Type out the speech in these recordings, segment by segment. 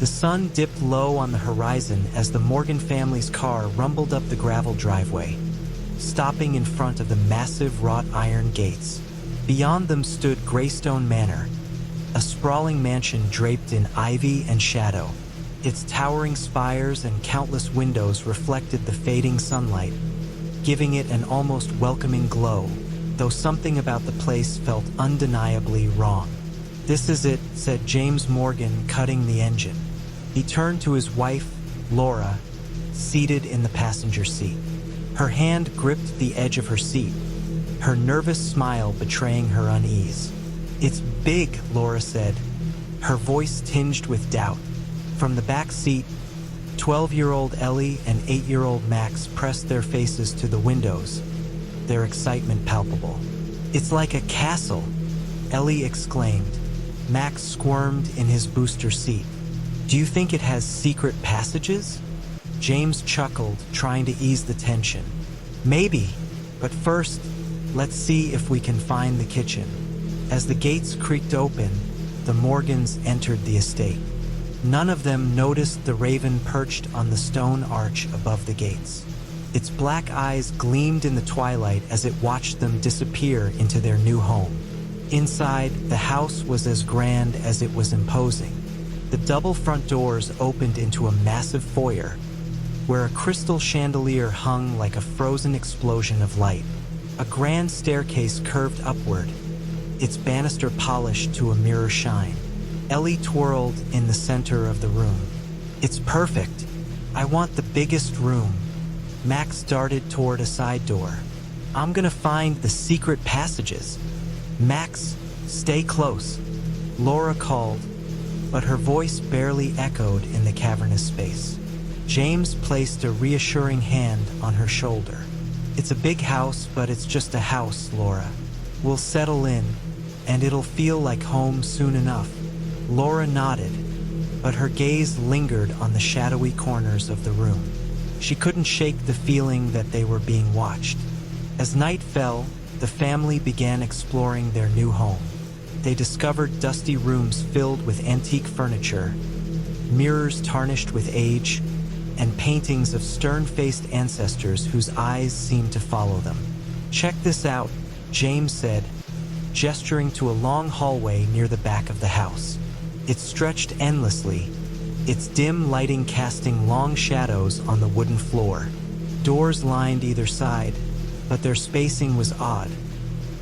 The sun dipped low on the horizon as the Morgan family's car rumbled up the gravel driveway, stopping in front of the massive wrought iron gates. Beyond them stood Greystone Manor, a sprawling mansion draped in ivy and shadow. Its towering spires and countless windows reflected the fading sunlight, giving it an almost welcoming glow, though something about the place felt undeniably wrong. "This is it," said James Morgan, cutting the engine. He turned to his wife, Laura, seated in the passenger seat. Her hand gripped the edge of her seat, her nervous smile betraying her unease. "It's big," Laura said, her voice tinged with doubt. From the back seat, 12-year-old Ellie and 8-year-old Max pressed their faces to the windows, their excitement palpable. "It's like a castle," Ellie exclaimed. Max squirmed in his booster seat. "Do you think it has secret passages?" James chuckled, trying to ease the tension. "Maybe, but first, let's see if we can find the kitchen." As the gates creaked open, the Morgans entered the estate. None of them noticed the raven perched on the stone arch above the gates. Its black eyes gleamed in the twilight as it watched them disappear into their new home. Inside, the house was as grand as it was imposing. The double front doors opened into a massive foyer, where a crystal chandelier hung like a frozen explosion of light. A grand staircase curved upward, its banister polished to a mirror shine. Ellie twirled in the center of the room. "It's perfect. I want the biggest room." Max darted toward a side door. "I'm gonna find the secret passages." "Max, stay close," Laura called, but her voice barely echoed in the cavernous space. James placed a reassuring hand on her shoulder. "It's a big house, but it's just a house, Laura. We'll settle in, and it'll feel like home soon enough." Laura nodded, but her gaze lingered on the shadowy corners of the room. She couldn't shake the feeling that they were being watched. As night fell, the family began exploring their new home. They discovered dusty rooms filled with antique furniture, mirrors tarnished with age, and paintings of stern-faced ancestors whose eyes seemed to follow them. "Check this out," James said, gesturing to a long hallway near the back of the house. It stretched endlessly, its dim lighting casting long shadows on the wooden floor. Doors lined either side, but their spacing was odd.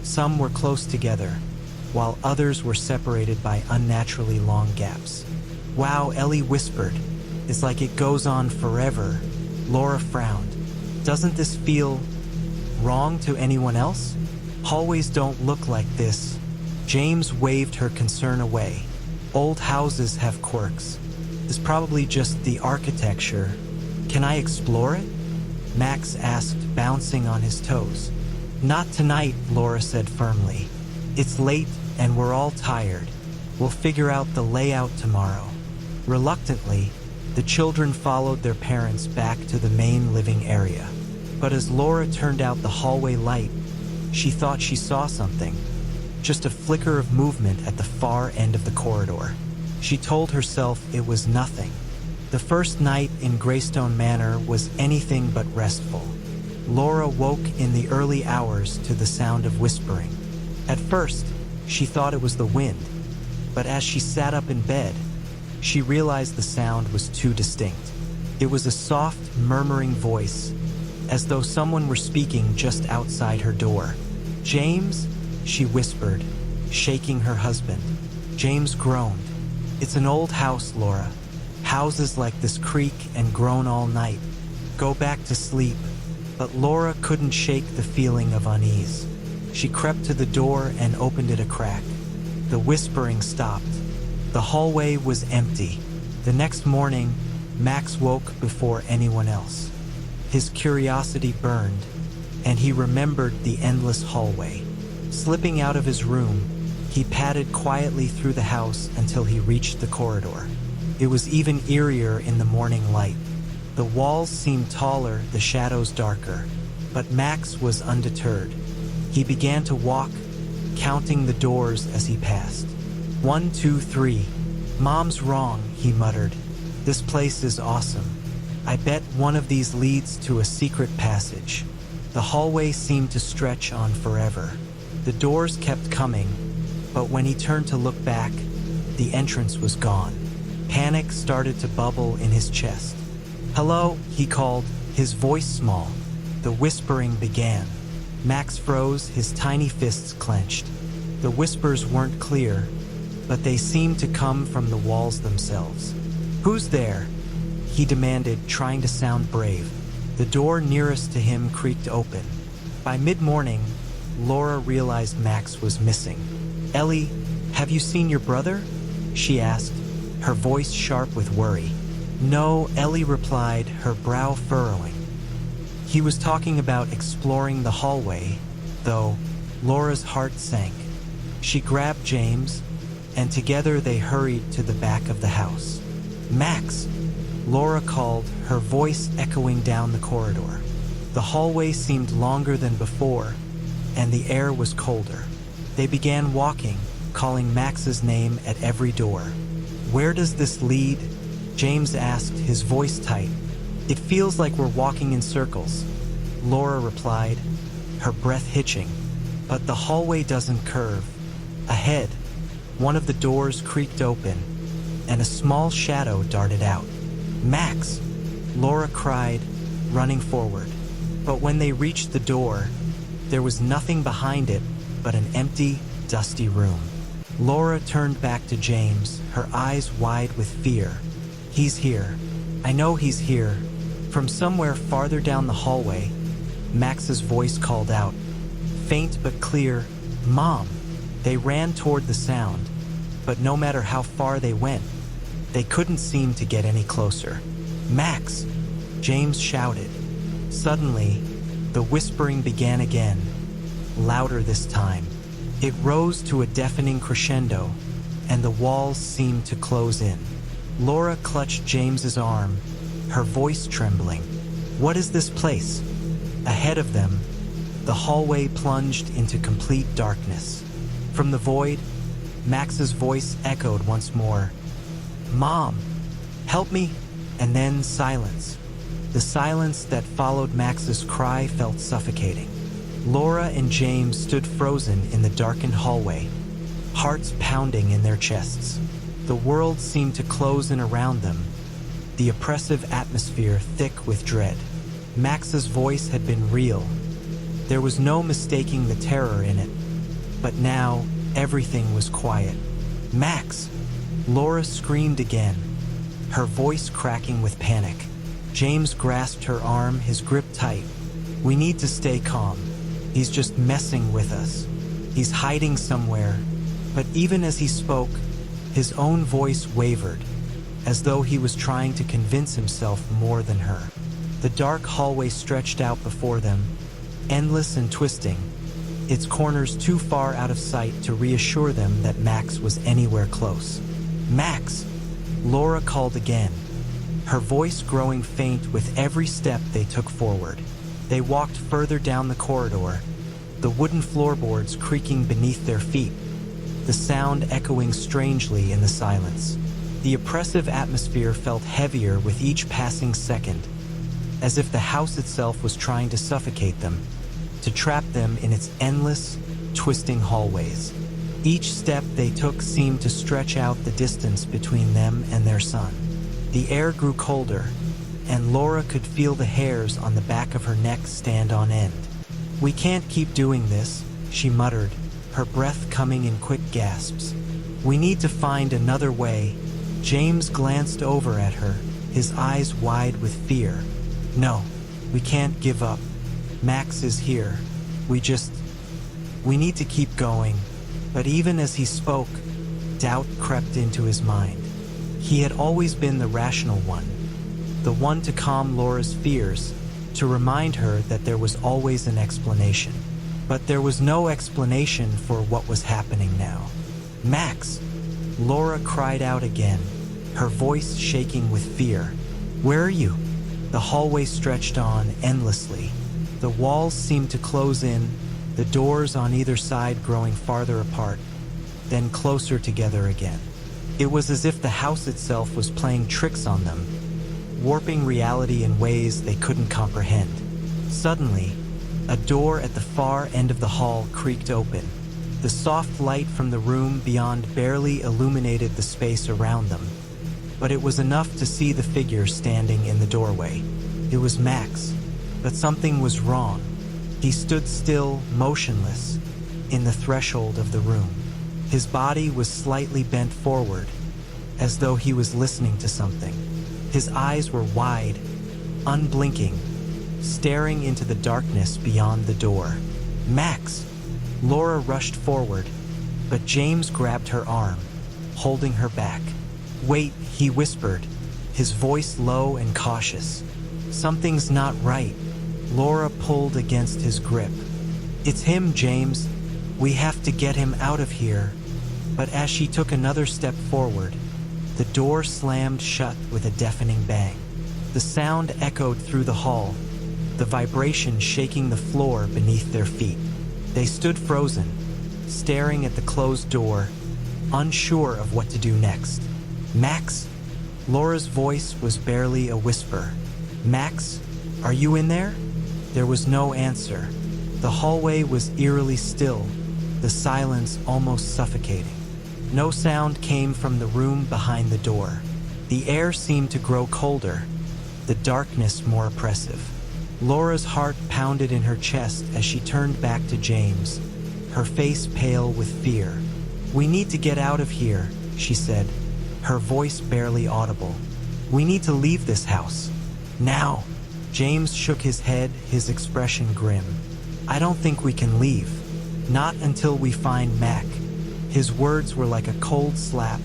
Some were close together, while others were separated by unnaturally long gaps. "Wow," Ellie whispered. "It's like it goes on forever." Laura frowned. "Doesn't this feel wrong to anyone else? Hallways don't look like this." James waved her concern away. "Old houses have quirks. It's probably just the architecture. Can I explore it?" Max asked, bouncing on his toes. "Not tonight," Laura said firmly. "It's late and we're all tired. We'll figure out the layout tomorrow." Reluctantly, the children followed their parents back to the main living area. But as Laura turned out the hallway light, she thought she saw something. Just a flicker of movement at the far end of the corridor. She told herself it was nothing. The first night in Greystone Manor was anything but restful. Laura woke in the early hours to the sound of whispering. At first, she thought it was the wind, but as she sat up in bed, she realized the sound was too distinct. It was a soft, murmuring voice, as though someone were speaking just outside her door. "James?" she whispered, shaking her husband. James groaned. "It's an old house, Laura. Houses like this creak and groan all night. Go back to sleep." But Laura couldn't shake the feeling of unease. She crept to the door and opened it a crack. The whispering stopped. The hallway was empty. The next morning, Max woke before anyone else. His curiosity burned, and he remembered the endless hallway. Slipping out of his room, he padded quietly through the house until he reached the corridor. It was even eerier in the morning light. The walls seemed taller, the shadows darker, but Max was undeterred. He began to walk, counting the doors as he passed. 1, 2, 3. "Mom's wrong," he muttered, This place is awesome. I bet one of these leads to a secret passage. The hallway seemed to stretch on forever. The doors kept coming, but when he turned to look back, the entrance was gone. Panic started to bubble in his chest. "Hello," he called, his voice small. The whispering began. Max froze, his tiny fists clenched. The whispers weren't clear, but they seemed to come from the walls themselves. "Who's there?" he demanded, trying to sound brave. The door nearest to him creaked open. By mid-morning, Laura realized Max was missing. "Ellie, have you seen your brother?" she asked, her voice sharp with worry. "No," Ellie replied, her brow furrowing. He was talking about exploring the hallway, though. Laura's heart sank. She grabbed James, and together they hurried to the back of the house. "Max!" Laura called, her voice echoing down the corridor. The hallway seemed longer than before, and the air was colder. They began walking, calling Max's name at every door. "Where does this lead?" James asked, his voice tight. "It feels like we're walking in circles," Laura replied, her breath hitching. "But the hallway doesn't curve." Ahead, one of the doors creaked open, and a small shadow darted out. "Max!" Laura cried, running forward. But when they reached the door, there was nothing behind it but an empty, dusty room. Laura turned back to James, her eyes wide with fear. "He's here. I know he's here." From somewhere farther down the hallway, Max's voice called out, faint but clear, "Mom!" They ran toward the sound, but no matter how far they went, they couldn't seem to get any closer. "Max!" James shouted. Suddenly, the whispering began again, louder this time. It rose to a deafening crescendo, and the walls seemed to close in. Laura clutched James's arm, her voice trembling. "What is this place?" Ahead of them, the hallway plunged into complete darkness. From the void, Max's voice echoed once more. "Mom, help me!" And then silence. The silence that followed Max's cry felt suffocating. Laura and James stood frozen in the darkened hallway, hearts pounding in their chests. The world seemed to close in around them, the oppressive atmosphere thick with dread. Max's voice had been real. There was no mistaking the terror in it. But now, everything was quiet. "Max!" Laura screamed again, her voice cracking with panic. James grasped her arm, his grip tight. "We need to stay calm. He's just messing with us. He's hiding somewhere." But even as he spoke, his own voice wavered, as though he was trying to convince himself more than her. The dark hallway stretched out before them, endless and twisting, its corners too far out of sight to reassure them that Max was anywhere close. "Max!" Laura called again, her voice growing faint with every step they took forward. They walked further down the corridor, the wooden floorboards creaking beneath their feet, the sound echoing strangely in the silence. The oppressive atmosphere felt heavier with each passing second, as if the house itself was trying to suffocate them, to trap them in its endless, twisting hallways. Each step they took seemed to stretch out the distance between them and their son. The air grew colder, and Laura could feel the hairs on the back of her neck stand on end. "We can't keep doing this," she muttered, her breath coming in quick gasps. "We need to find another way." James glanced over at her, his eyes wide with fear. "No, we can't give up. Max is here. We need to keep going." But even as he spoke, doubt crept into his mind. He had always been the rational one, the one to calm Laura's fears, to remind her that there was always an explanation. But there was no explanation for what was happening now. "Max!" Laura cried out again, her voice shaking with fear. "Where are you?" The hallway stretched on endlessly. The walls seemed to close in, the doors on either side growing farther apart, then closer together again. It was as if the house itself was playing tricks on them, warping reality in ways they couldn't comprehend. Suddenly, a door at the far end of the hall creaked open. The soft light from the room beyond barely illuminated the space around them, but it was enough to see the figure standing in the doorway. It was Max, but something was wrong. He stood still, motionless, in the threshold of the room. His body was slightly bent forward, as though he was listening to something. His eyes were wide, unblinking, staring into the darkness beyond the door. "Max!" Laura rushed forward, but James grabbed her arm, holding her back. "Wait," he whispered, his voice low and cautious. "Something's not right." Laura pulled against his grip. "It's him, James. We have to get him out of here." But as she took another step forward, the door slammed shut with a deafening bang. The sound echoed through the hall, the vibration shaking the floor beneath their feet. They stood frozen, staring at the closed door, unsure of what to do next. "Max?" Laura's voice was barely a whisper. "Max, are you in there?" There was no answer. The hallway was eerily still, the silence almost suffocating. No sound came from the room behind the door. The air seemed to grow colder, the darkness more oppressive. Laura's heart pounded in her chest as she turned back to James, her face pale with fear. "We need to get out of here," she said, her voice barely audible. "We need to leave this house. Now." James shook his head, his expression grim. "I don't think we can leave. Not until we find Mac." His words were like a cold slap,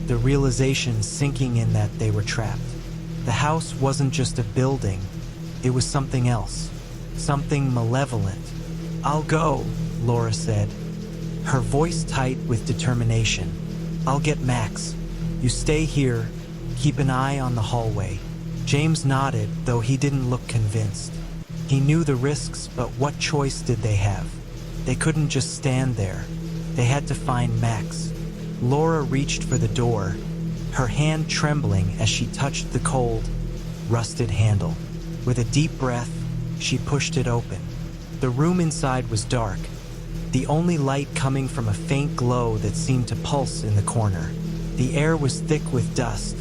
the realization sinking in that they were trapped. The house wasn't just a building, it was something else, something malevolent. "I'll go," Laura said, her voice tight with determination. "I'll get Max. You stay here, keep an eye on the hallway." James nodded, though he didn't look convinced. He knew the risks, but what choice did they have? They couldn't just stand there. They had to find Max. Laura reached for the door, her hand trembling as she touched the cold, rusted handle. With a deep breath, she pushed it open. The room inside was dark, the only light coming from a faint glow that seemed to pulse in the corner. The air was thick with dust,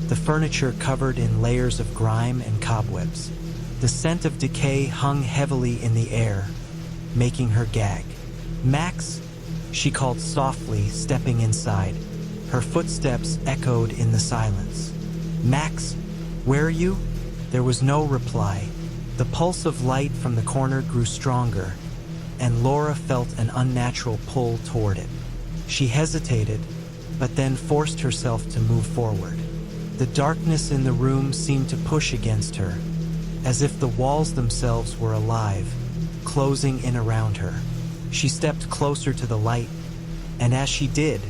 the furniture covered in layers of grime and cobwebs. The scent of decay hung heavily in the air, making her gag. "Max?" she called softly, stepping inside. Her footsteps echoed in the silence. "Max, where are you?" There was no reply. The pulse of light from the corner grew stronger, and Laura felt an unnatural pull toward it. She hesitated, but then forced herself to move forward. The darkness in the room seemed to push against her, as if the walls themselves were alive, closing in around her. She stepped closer to the light, and as she did,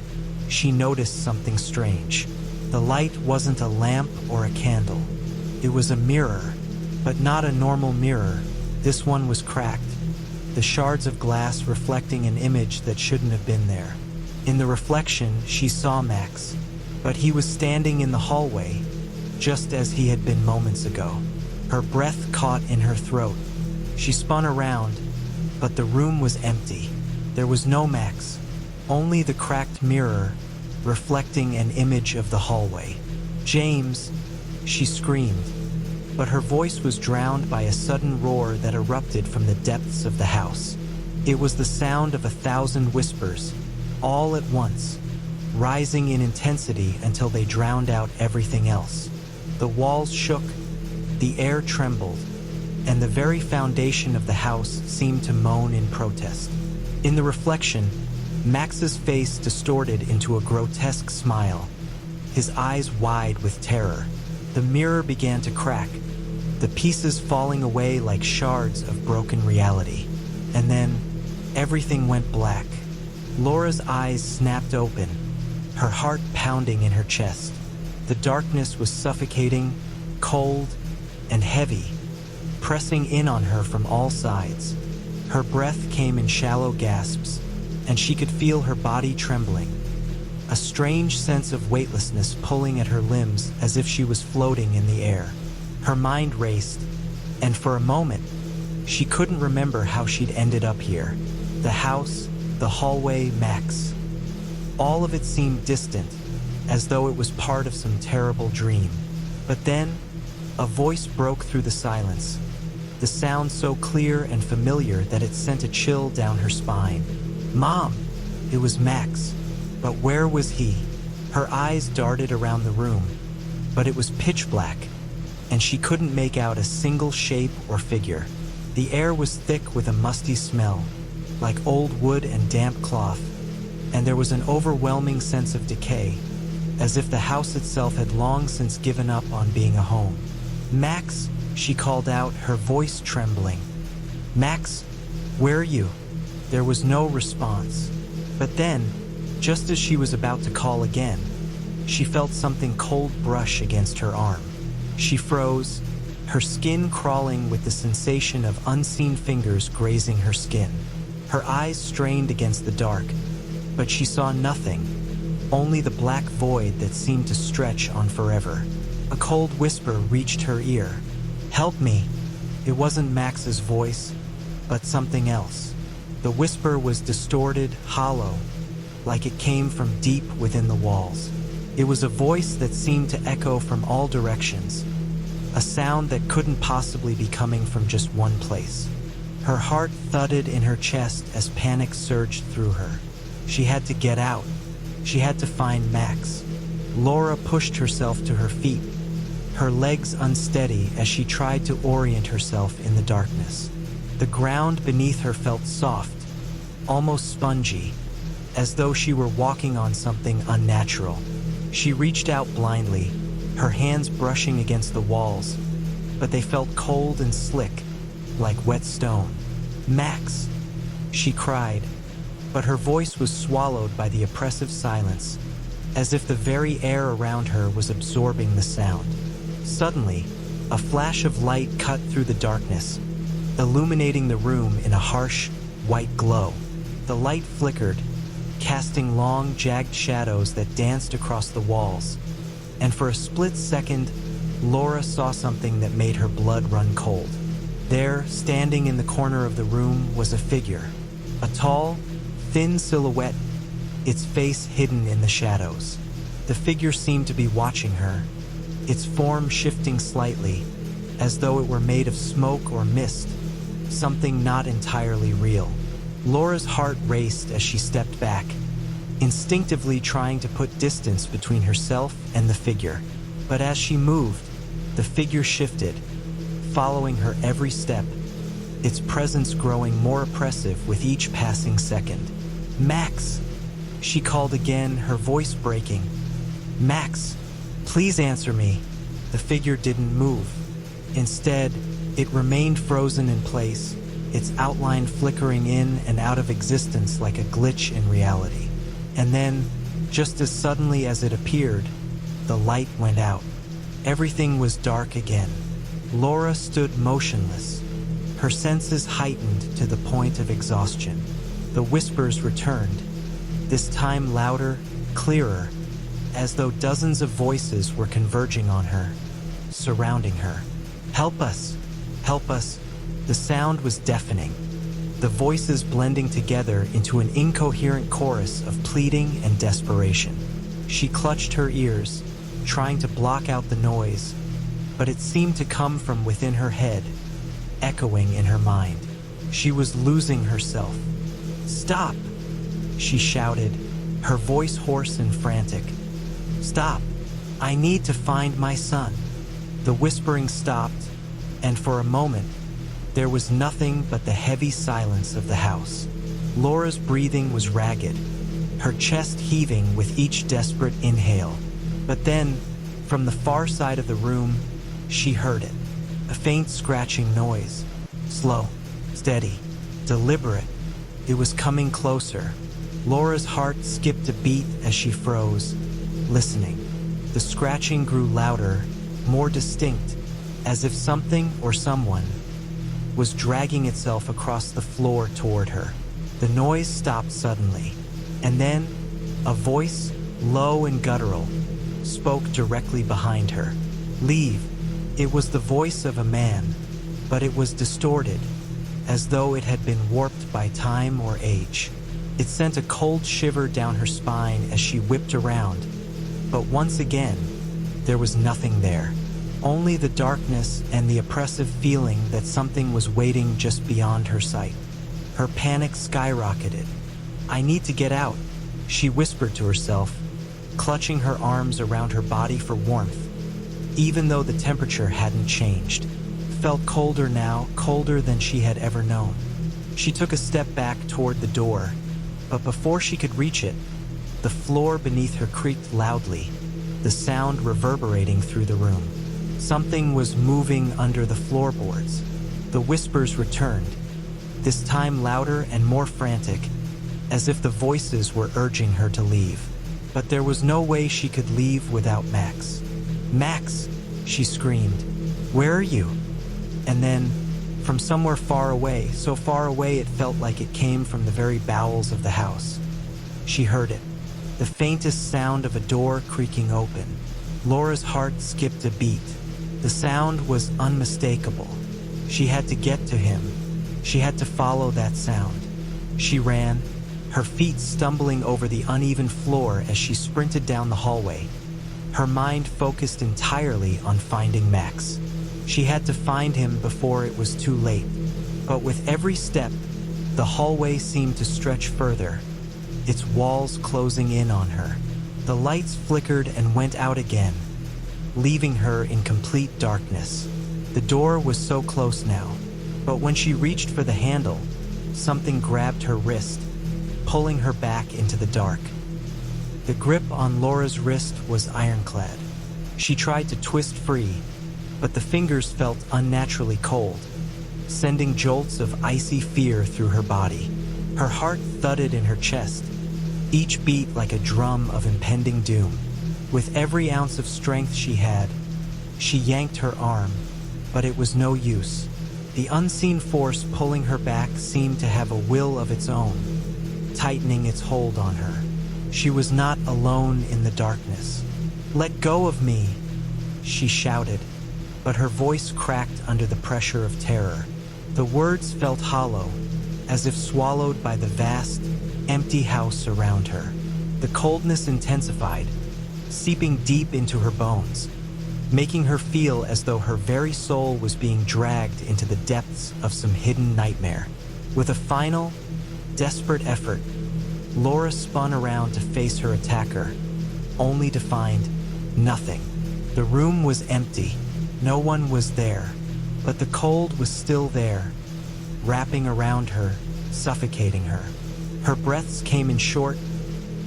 she noticed something strange. The light wasn't a lamp or a candle. It was a mirror, but not a normal mirror. This one was cracked, the shards of glass reflecting an image that shouldn't have been there. In the reflection, she saw Max, but he was standing in the hallway, just as he had been moments ago. Her breath caught in her throat. She spun around, but the room was empty. There was no Max, only the cracked mirror, reflecting an image of the hallway. "James!" she screamed, but her voice was drowned by a sudden roar that erupted from the depths of the house. It was the sound of 1,000 whispers, all at once, rising in intensity until they drowned out everything else. The walls shook, the air trembled, and the very foundation of the house seemed to moan in protest. In the reflection, Max's face distorted into a grotesque smile, his eyes wide with terror. The mirror began to crack, the pieces falling away like shards of broken reality. And then, everything went black. Laura's eyes snapped open, her heart pounding in her chest. The darkness was suffocating, cold, and heavy, pressing in on her from all sides. Her breath came in shallow gasps, and she could feel her body trembling. a strange sense of weightlessness pulling at her limbs as if she was floating in the air. Her mind raced, and for a moment, she couldn't remember how she'd ended up here. The house, the hallway, Max. All of it seemed distant, as though it was part of some terrible dream. But then, a voice broke through the silence, the sound so clear and familiar that it sent a chill down her spine. "Mom!" It was Max. But where was he? Her eyes darted around the room, but it was pitch black, and she couldn't make out a single shape or figure. The air was thick with a musty smell, like old wood and damp cloth, and there was an overwhelming sense of decay, as if the house itself had long since given up on being a home. "Max," she called out, her voice trembling. "Max, where are you?" There was no response. But then, just as she was about to call again, she felt something cold brush against her arm. She froze, her skin crawling with the sensation of unseen fingers grazing her skin. Her eyes strained against the dark, but she saw nothing, only the black void that seemed to stretch on forever. A cold whisper reached her ear. "Help me!" It wasn't Max's voice, but something else. The whisper was distorted, hollow, like it came from deep within the walls. It was a voice that seemed to echo from all directions, a sound that couldn't possibly be coming from just one place. Her heart thudded in her chest as panic surged through her. She had to get out. She had to find Max. Laura pushed herself to her feet, her legs unsteady as she tried to orient herself in the darkness. The ground beneath her felt soft, almost spongy, as though she were walking on something unnatural. She reached out blindly, her hands brushing against the walls, but they felt cold and slick, like wet stone. "Max!" she cried, but her voice was swallowed by the oppressive silence, as if the very air around her was absorbing the sound. Suddenly, a flash of light cut through the darkness, illuminating the room in a harsh, white glow. The light flickered, casting long, jagged shadows that danced across the walls, and for a split second, Laura saw something that made her blood run cold. There, standing in the corner of the room, was a figure, a tall, thin silhouette, its face hidden in the shadows. The figure seemed to be watching her, its form shifting slightly, as though it were made of smoke or mist, something not entirely real. Laura's heart raced as she stepped back, instinctively trying to put distance between herself and the figure. But as she moved, the figure shifted, following her every step, its presence growing more oppressive with each passing second. "Max!" she called again, her voice breaking. "Max, please answer me." The figure didn't move. Instead, it remained frozen in place, its outline flickering in and out of existence like a glitch in reality. And then, just as suddenly as it appeared, the light went out. Everything was dark again. Laura stood motionless, her senses heightened to the point of exhaustion. The whispers returned, this time louder, clearer, as though dozens of voices were converging on her, surrounding her. "Help us! Help us!" The sound was deafening, the voices blending together into an incoherent chorus of pleading and desperation. She clutched her ears, trying to block out the noise, but it seemed to come from within her head, echoing in her mind. She was losing herself. "Stop!" she shouted, her voice hoarse and frantic. "Stop! I need to find my son." The whispering stopped, and for a moment, there was nothing but the heavy silence of the house. Laura's breathing was ragged, her chest heaving with each desperate inhale. But then, from the far side of the room, she heard it. A faint scratching noise. Slow, steady, deliberate. It was coming closer. Laura's heart skipped a beat as she froze, listening. The scratching grew louder, more distinct, as if something or someone was dragging itself across the floor toward her. The noise stopped suddenly, and then a voice, low and guttural, spoke directly behind her. "Leave." It was the voice of a man, but it was distorted, as though it had been warped by time or age. It sent a cold shiver down her spine as she whipped around, but once again, there was nothing there. Only the darkness and the oppressive feeling that something was waiting just beyond her sight. Her panic skyrocketed. "I need to get out," she whispered to herself, clutching her arms around her body for warmth. Even though the temperature hadn't changed, it felt colder now, colder than she had ever known. She took a step back toward the door, but before she could reach it, the floor beneath her creaked loudly, the sound reverberating through the room. Something was moving under the floorboards. The whispers returned, this time louder and more frantic, as if the voices were urging her to leave. But there was no way she could leave without Max. "Max!" she screamed. "Where are you?" And then, from somewhere far away, so far away it felt like it came from the very bowels of the house, she heard it, the faintest sound of a door creaking open. Laura's heart skipped a beat. The sound was unmistakable. She had to get to him. She had to follow that sound. She ran, her feet stumbling over the uneven floor as she sprinted down the hallway. Her mind focused entirely on finding Max. She had to find him before it was too late. But with every step, the hallway seemed to stretch further, its walls closing in on her. The lights flickered and went out again, leaving her in complete darkness. The door was so close now, but when she reached for the handle, something grabbed her wrist, pulling her back into the dark. The grip on Laura's wrist was ironclad. She tried to twist free, but the fingers felt unnaturally cold, sending jolts of icy fear through her body. Her heart thudded in her chest, each beat like a drum of impending doom. With every ounce of strength she had, she yanked her arm, but it was no use. The unseen force pulling her back seemed to have a will of its own, tightening its hold on her. She was not alone in the darkness. "Let go of me," she shouted, but her voice cracked under the pressure of terror. The words felt hollow, as if swallowed by the vast, empty house around her. The coldness intensified, seeping deep into her bones, making her feel as though her very soul was being dragged into the depths of some hidden nightmare. With a final, desperate effort, Laura spun around to face her attacker, only to find nothing. The room was empty. No one was there, but the cold was still there, wrapping around her, suffocating her. Her breaths came in short,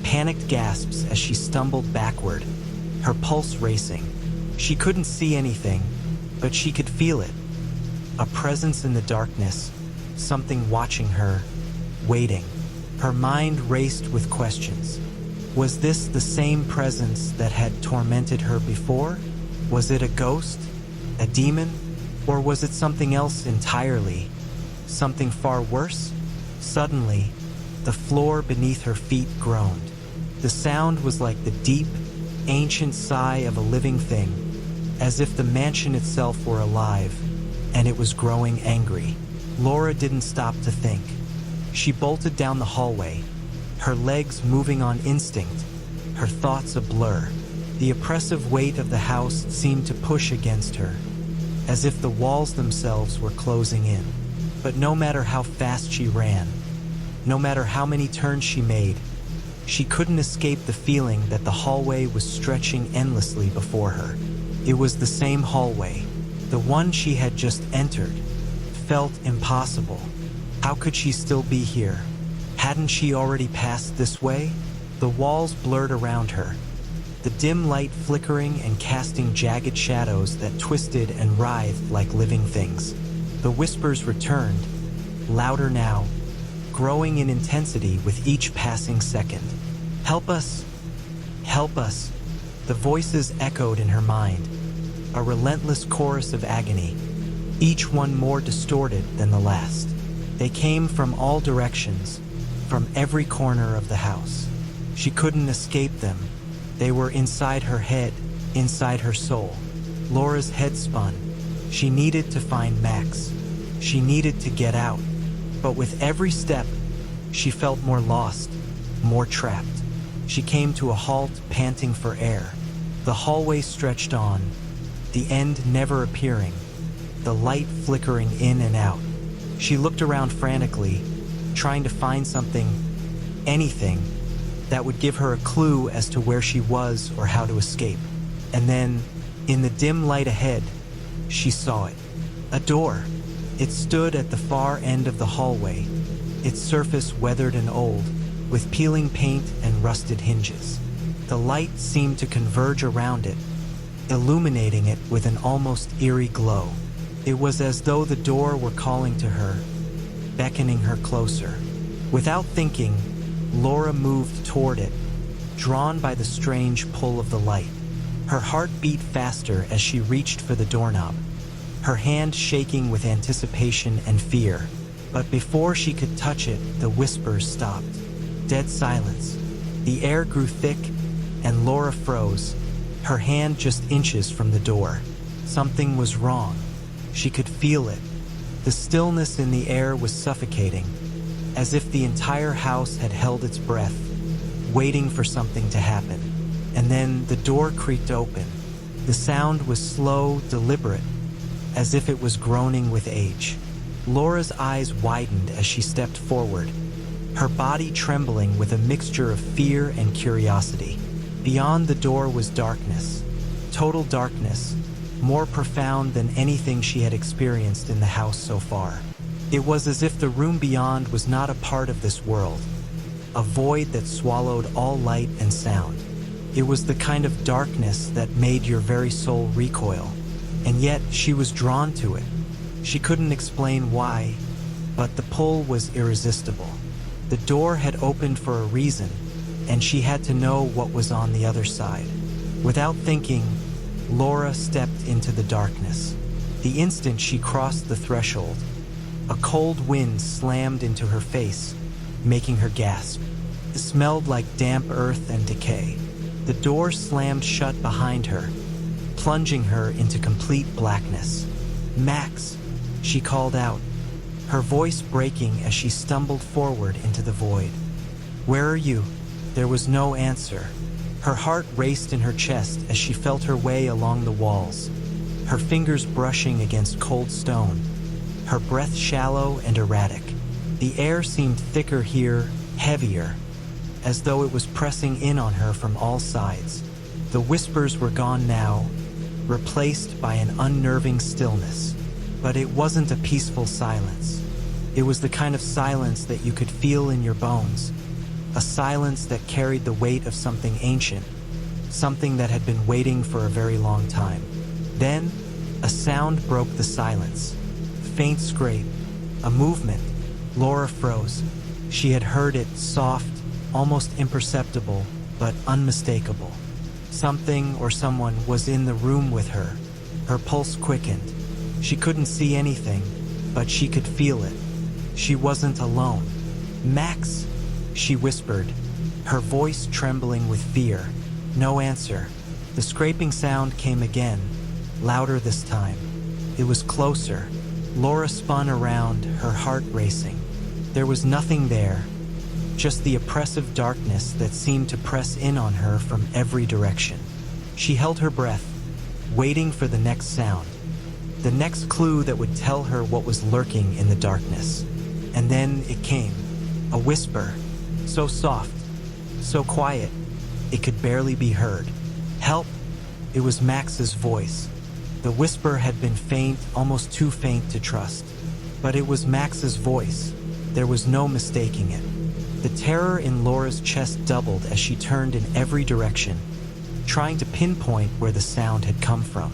panicked gasps as she stumbled backward, her pulse racing. She couldn't see anything, but she could feel it. A presence in the darkness, something watching her, waiting. Her mind raced with questions. Was this the same presence that had tormented her before? Was it a ghost? A demon? Or was it something else entirely? Something far worse? Suddenly, the floor beneath her feet groaned. The sound was like the deep, ancient sigh of a living thing, as if the mansion itself were alive, and it was growing angry. Laura didn't stop to think. She bolted down the hallway, her legs moving on instinct, her thoughts a blur. The oppressive weight of the house seemed to push against her, as if the walls themselves were closing in. But no matter how fast she ran, no matter how many turns she made, she couldn't escape the feeling that the hallway was stretching endlessly before her. It was the same hallway, the one she had just entered. Felt impossible. How could she still be here? Hadn't she already passed this way? The walls blurred around her, the dim light flickering and casting jagged shadows that twisted and writhed like living things. The whispers returned, louder now, growing in intensity with each passing second. "Help us! Help us!" The voices echoed in her mind, a relentless chorus of agony, each one more distorted than the last. They came from all directions, from every corner of the house. She couldn't escape them, They were inside her head, inside her soul. Laura's head spun. She needed to find Max. She needed to get out. But with every step, she felt more lost, more trapped. She came to a halt, panting for air. The hallway stretched on, the end never appearing, the light flickering in and out. She looked around frantically, trying to find something, anything, that would give her a clue as to where she was or how to escape. And then, in the dim light ahead, she saw it. A door. It stood at the far end of the hallway, its surface weathered and old, with peeling paint and rusted hinges. The light seemed to converge around it, illuminating it with an almost eerie glow. It was as though the door were calling to her, beckoning her closer. Without thinking, Laura moved toward it, drawn by the strange pull of the light. Her heart beat faster as she reached for the doorknob, her hand shaking with anticipation and fear. But before she could touch it, the whispers stopped. Dead silence. The air grew thick, and Laura froze, her hand just inches from the door. Something was wrong. She could feel it. The stillness in the air was suffocating, as if the entire house had held its breath, waiting for something to happen. And then the door creaked open. The sound was slow, deliberate, as if it was groaning with age. Laura's eyes widened as she stepped forward, her body trembling with a mixture of fear and curiosity. Beyond the door was darkness, total darkness, more profound than anything she had experienced in the house so far. It was as if the room beyond was not a part of this world, a void that swallowed all light and sound. It was the kind of darkness that made your very soul recoil, and yet she was drawn to it. She couldn't explain why, but the pull was irresistible. The door had opened for a reason, and she had to know what was on the other side. Without thinking, Laura stepped into the darkness. The instant she crossed the threshold, a cold wind slammed into her face, making her gasp. It smelled like damp earth and decay. The door slammed shut behind her, plunging her into complete blackness. "Max," she called out, her voice breaking as she stumbled forward into the void. "Where are you?" There was no answer. Her heart raced in her chest as she felt her way along the walls, her fingers brushing against cold stone, her breath shallow and erratic. The air seemed thicker here, heavier, as though it was pressing in on her from all sides. The whispers were gone now, replaced by an unnerving stillness. But it wasn't a peaceful silence. It was the kind of silence that you could feel in your bones, a silence that carried the weight of something ancient, something that had been waiting for a very long time. Then, a sound broke the silence. Faint scrape, a movement. Laura froze. She had heard it, soft, almost imperceptible, but unmistakable. Something or someone was in the room with her. Her pulse quickened. She couldn't see anything, but she could feel it. She wasn't alone. "Max," she whispered, her voice trembling with fear. No answer. The scraping sound came again, louder this time. It was closer. Laura spun around, her heart racing. There was nothing there, just the oppressive darkness that seemed to press in on her from every direction. She held her breath, waiting for the next sound, the next clue that would tell her what was lurking in the darkness. And then it came, a whisper, so soft, so quiet, it could barely be heard. "Help!" It was Max's voice. The whisper had been faint, almost too faint to trust. But it was Max's voice. There was no mistaking it. The terror in Laura's chest doubled as she turned in every direction, trying to pinpoint where the sound had come from.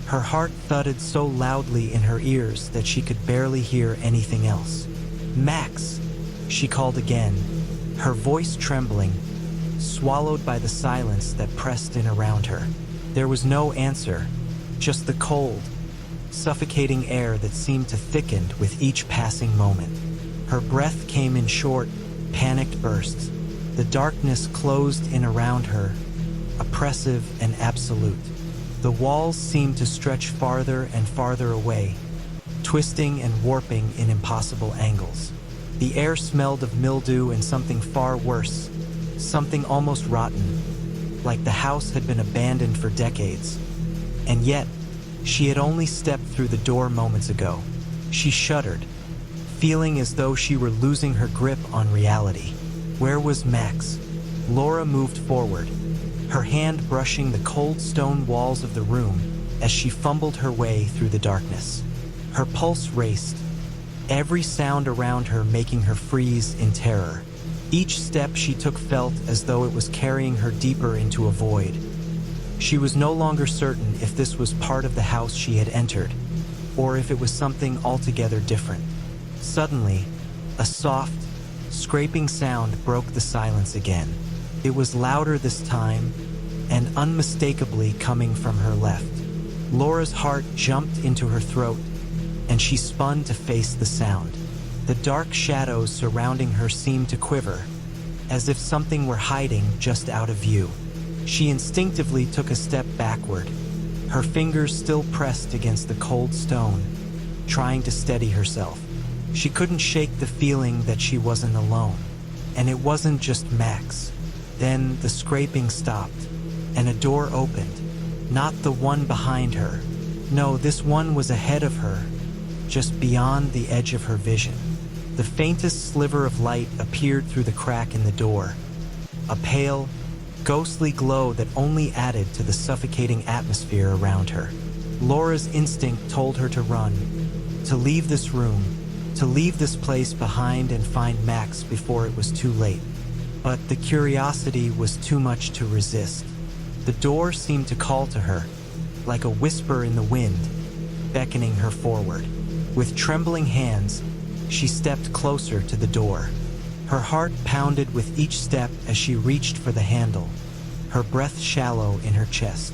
Her heart thudded so loudly in her ears that she could barely hear anything else. "Max," she called again, her voice trembling, swallowed by the silence that pressed in around her. There was no answer, just the cold, suffocating air that seemed to thicken with each passing moment. Her breath came in short, panicked bursts. The darkness closed in around her, oppressive and absolute. The walls seemed to stretch farther and farther away, twisting and warping in impossible angles. The air smelled of mildew and something far worse, something almost rotten, like the house had been abandoned for decades. And yet, she had only stepped through the door moments ago. She shuddered, feeling as though she were losing her grip on reality. Where was Max? Laura moved forward, her hand brushing the cold stone walls of the room as she fumbled her way through the darkness. Her pulse raced, every sound around her making her freeze in terror. Each step she took felt as though it was carrying her deeper into a void. She was no longer certain if this was part of the house she had entered, or if it was something altogether different. Suddenly, a soft, scraping sound broke the silence again. It was louder this time, and unmistakably coming from her left. Laura's heart jumped into her throat, and she spun to face the sound. The dark shadows surrounding her seemed to quiver, as if something were hiding just out of view. She instinctively took a step backward, her fingers still pressed against the cold stone, trying to steady herself. She couldn't shake the feeling that she wasn't alone, and it wasn't just Max. Then the scraping stopped, and a door opened. Not the one behind her. No, this one was ahead of her, just beyond the edge of her vision. The faintest sliver of light appeared through the crack in the door, a pale, ghostly glow that only added to the suffocating atmosphere around her. Laura's instinct told her to run, to leave this room, to leave this place behind and find Max before it was too late. But the curiosity was too much to resist. The door seemed to call to her, like a whisper in the wind, beckoning her forward. With trembling hands, she stepped closer to the door. Her heart pounded with each step as she reached for the handle, her breath shallow in her chest.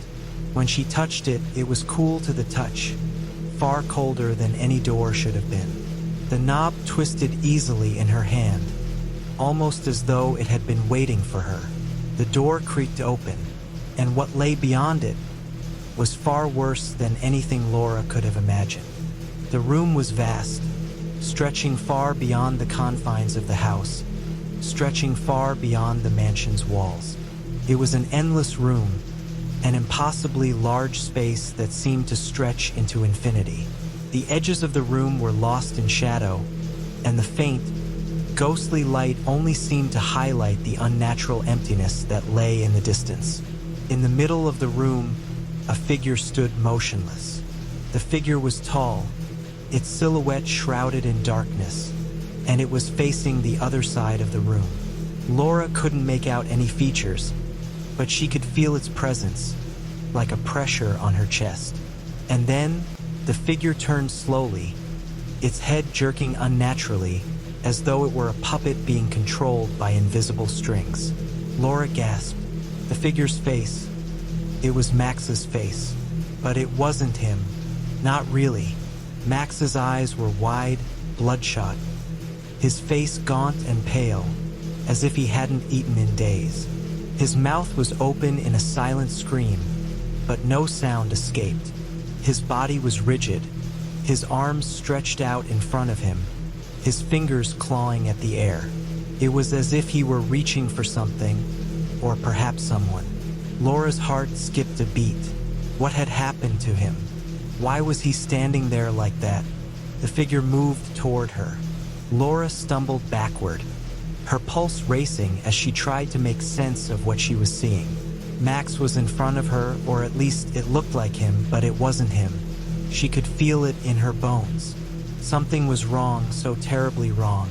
When she touched it, it was cool to the touch, far colder than any door should have been. The knob twisted easily in her hand, almost as though it had been waiting for her. The door creaked open, and what lay beyond it was far worse than anything Laura could have imagined. The room was vast, stretching far beyond the confines of the house, stretching far beyond the mansion's walls. It was an endless room, an impossibly large space that seemed to stretch into infinity. The edges of the room were lost in shadow, and the faint, ghostly light only seemed to highlight the unnatural emptiness that lay in the distance. In the middle of the room, a figure stood motionless. The figure was tall, its silhouette shrouded in darkness, and it was facing the other side of the room. Laura couldn't make out any features, but she could feel its presence, like a pressure on her chest. And then, the figure turned slowly, its head jerking unnaturally, as though it were a puppet being controlled by invisible strings. Laura gasped. The figure's face. It was Max's face. But it wasn't him. Not really. Max's eyes were wide, bloodshot, his face gaunt and pale, as if he hadn't eaten in days. His mouth was open in a silent scream, but no sound escaped. His body was rigid, his arms stretched out in front of him, his fingers clawing at the air. It was as if he were reaching for something, or perhaps someone. Laura's heart skipped a beat. What had happened to him? Why was he standing there like that? The figure moved toward her. Laura stumbled backward, her pulse racing as she tried to make sense of what she was seeing. Max was in front of her, or at least it looked like him, but it wasn't him. She could feel it in her bones. Something was wrong, so terribly wrong.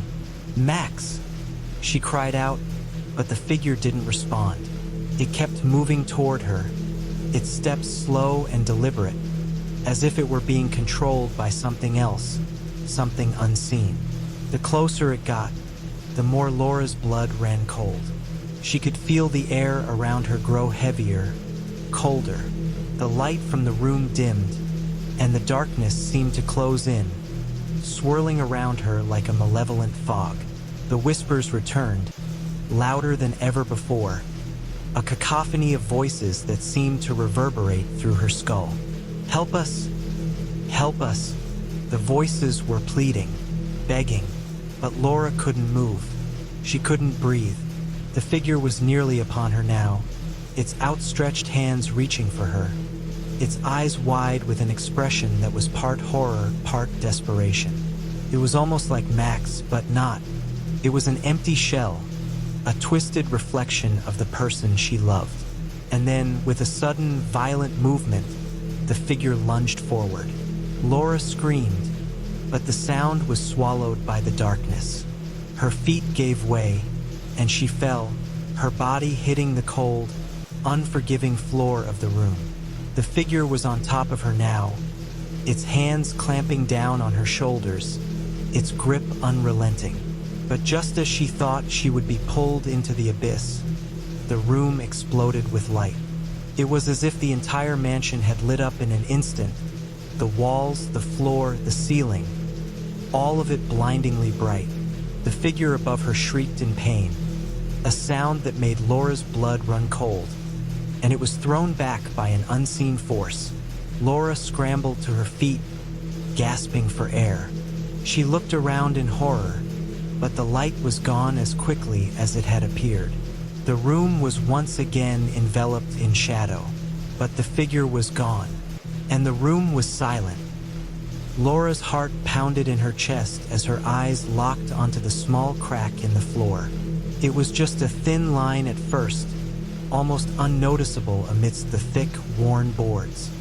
"Max!" She cried out, but the figure didn't respond. It kept moving toward her, its steps slow and deliberate, as if it were being controlled by something else, something unseen. The closer it got, the more Laura's blood ran cold. She could feel the air around her grow heavier, colder. The light from the room dimmed, and the darkness seemed to close in, swirling around her like a malevolent fog. The whispers returned, louder than ever before. a cacophony of voices that seemed to reverberate through her skull. "Help us! Help us!" The voices were pleading, begging, but Laura couldn't move. She couldn't breathe. The figure was nearly upon her now, its outstretched hands reaching for her, its eyes wide with an expression that was part horror, part desperation. It was almost like Max, but not. It was an empty shell, a twisted reflection of the person she loved. And then, with a sudden, violent movement, the figure lunged forward. Laura screamed, but the sound was swallowed by the darkness. Her feet gave way, and she fell, her body hitting the cold, unforgiving floor of the room. The figure was on top of her now, its hands clamping down on her shoulders, its grip unrelenting. But just as she thought she would be pulled into the abyss, the room exploded with light. It was as if the entire mansion had lit up in an instant, the walls, the floor, the ceiling, all of it blindingly bright. The figure above her shrieked in pain, a sound that made Laura's blood run cold, and it was thrown back by an unseen force. Laura scrambled to her feet, gasping for air. She looked around in horror, but the light was gone as quickly as it had appeared. The room was once again enveloped in shadow, but the figure was gone, and the room was silent. Laura's heart pounded in her chest as her eyes locked onto the small crack in the floor. It was just a thin line at first, almost unnoticeable amidst the thick, worn boards.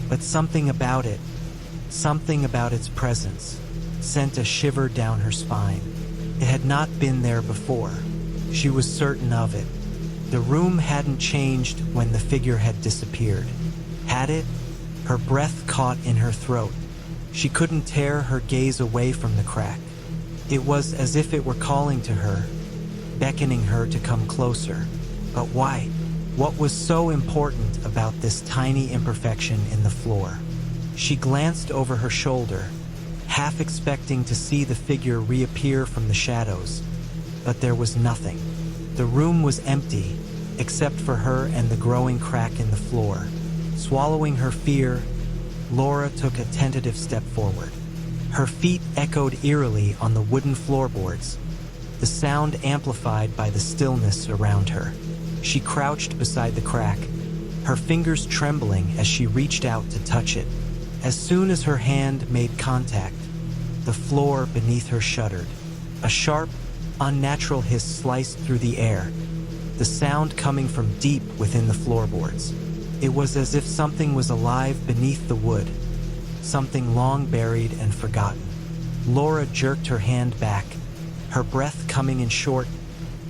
But something about it, something about its presence, sent a shiver down her spine. It had not been there before. She was certain of it. The room hadn't changed when the figure had disappeared. Had it? Her breath caught in her throat. She couldn't tear her gaze away from the crack. It was as if it were calling to her, beckoning her to come closer. But why? What was so important about this tiny imperfection in the floor? She glanced over her shoulder, half expecting to see the figure reappear from the shadows, but there was nothing. The room was empty, except for her and the growing crack in the floor. Swallowing her fear, Laura took a tentative step forward. Her feet echoed eerily on the wooden floorboards, the sound amplified by the stillness around her. She crouched beside the crack, her fingers trembling as she reached out to touch it. As soon as her hand made contact, the floor beneath her shuddered. A sharp, unnatural hiss sliced through the air, the sound coming from deep within the floorboards. It was as if something was alive beneath the wood, something long buried and forgotten. Laura jerked her hand back, her breath coming in short,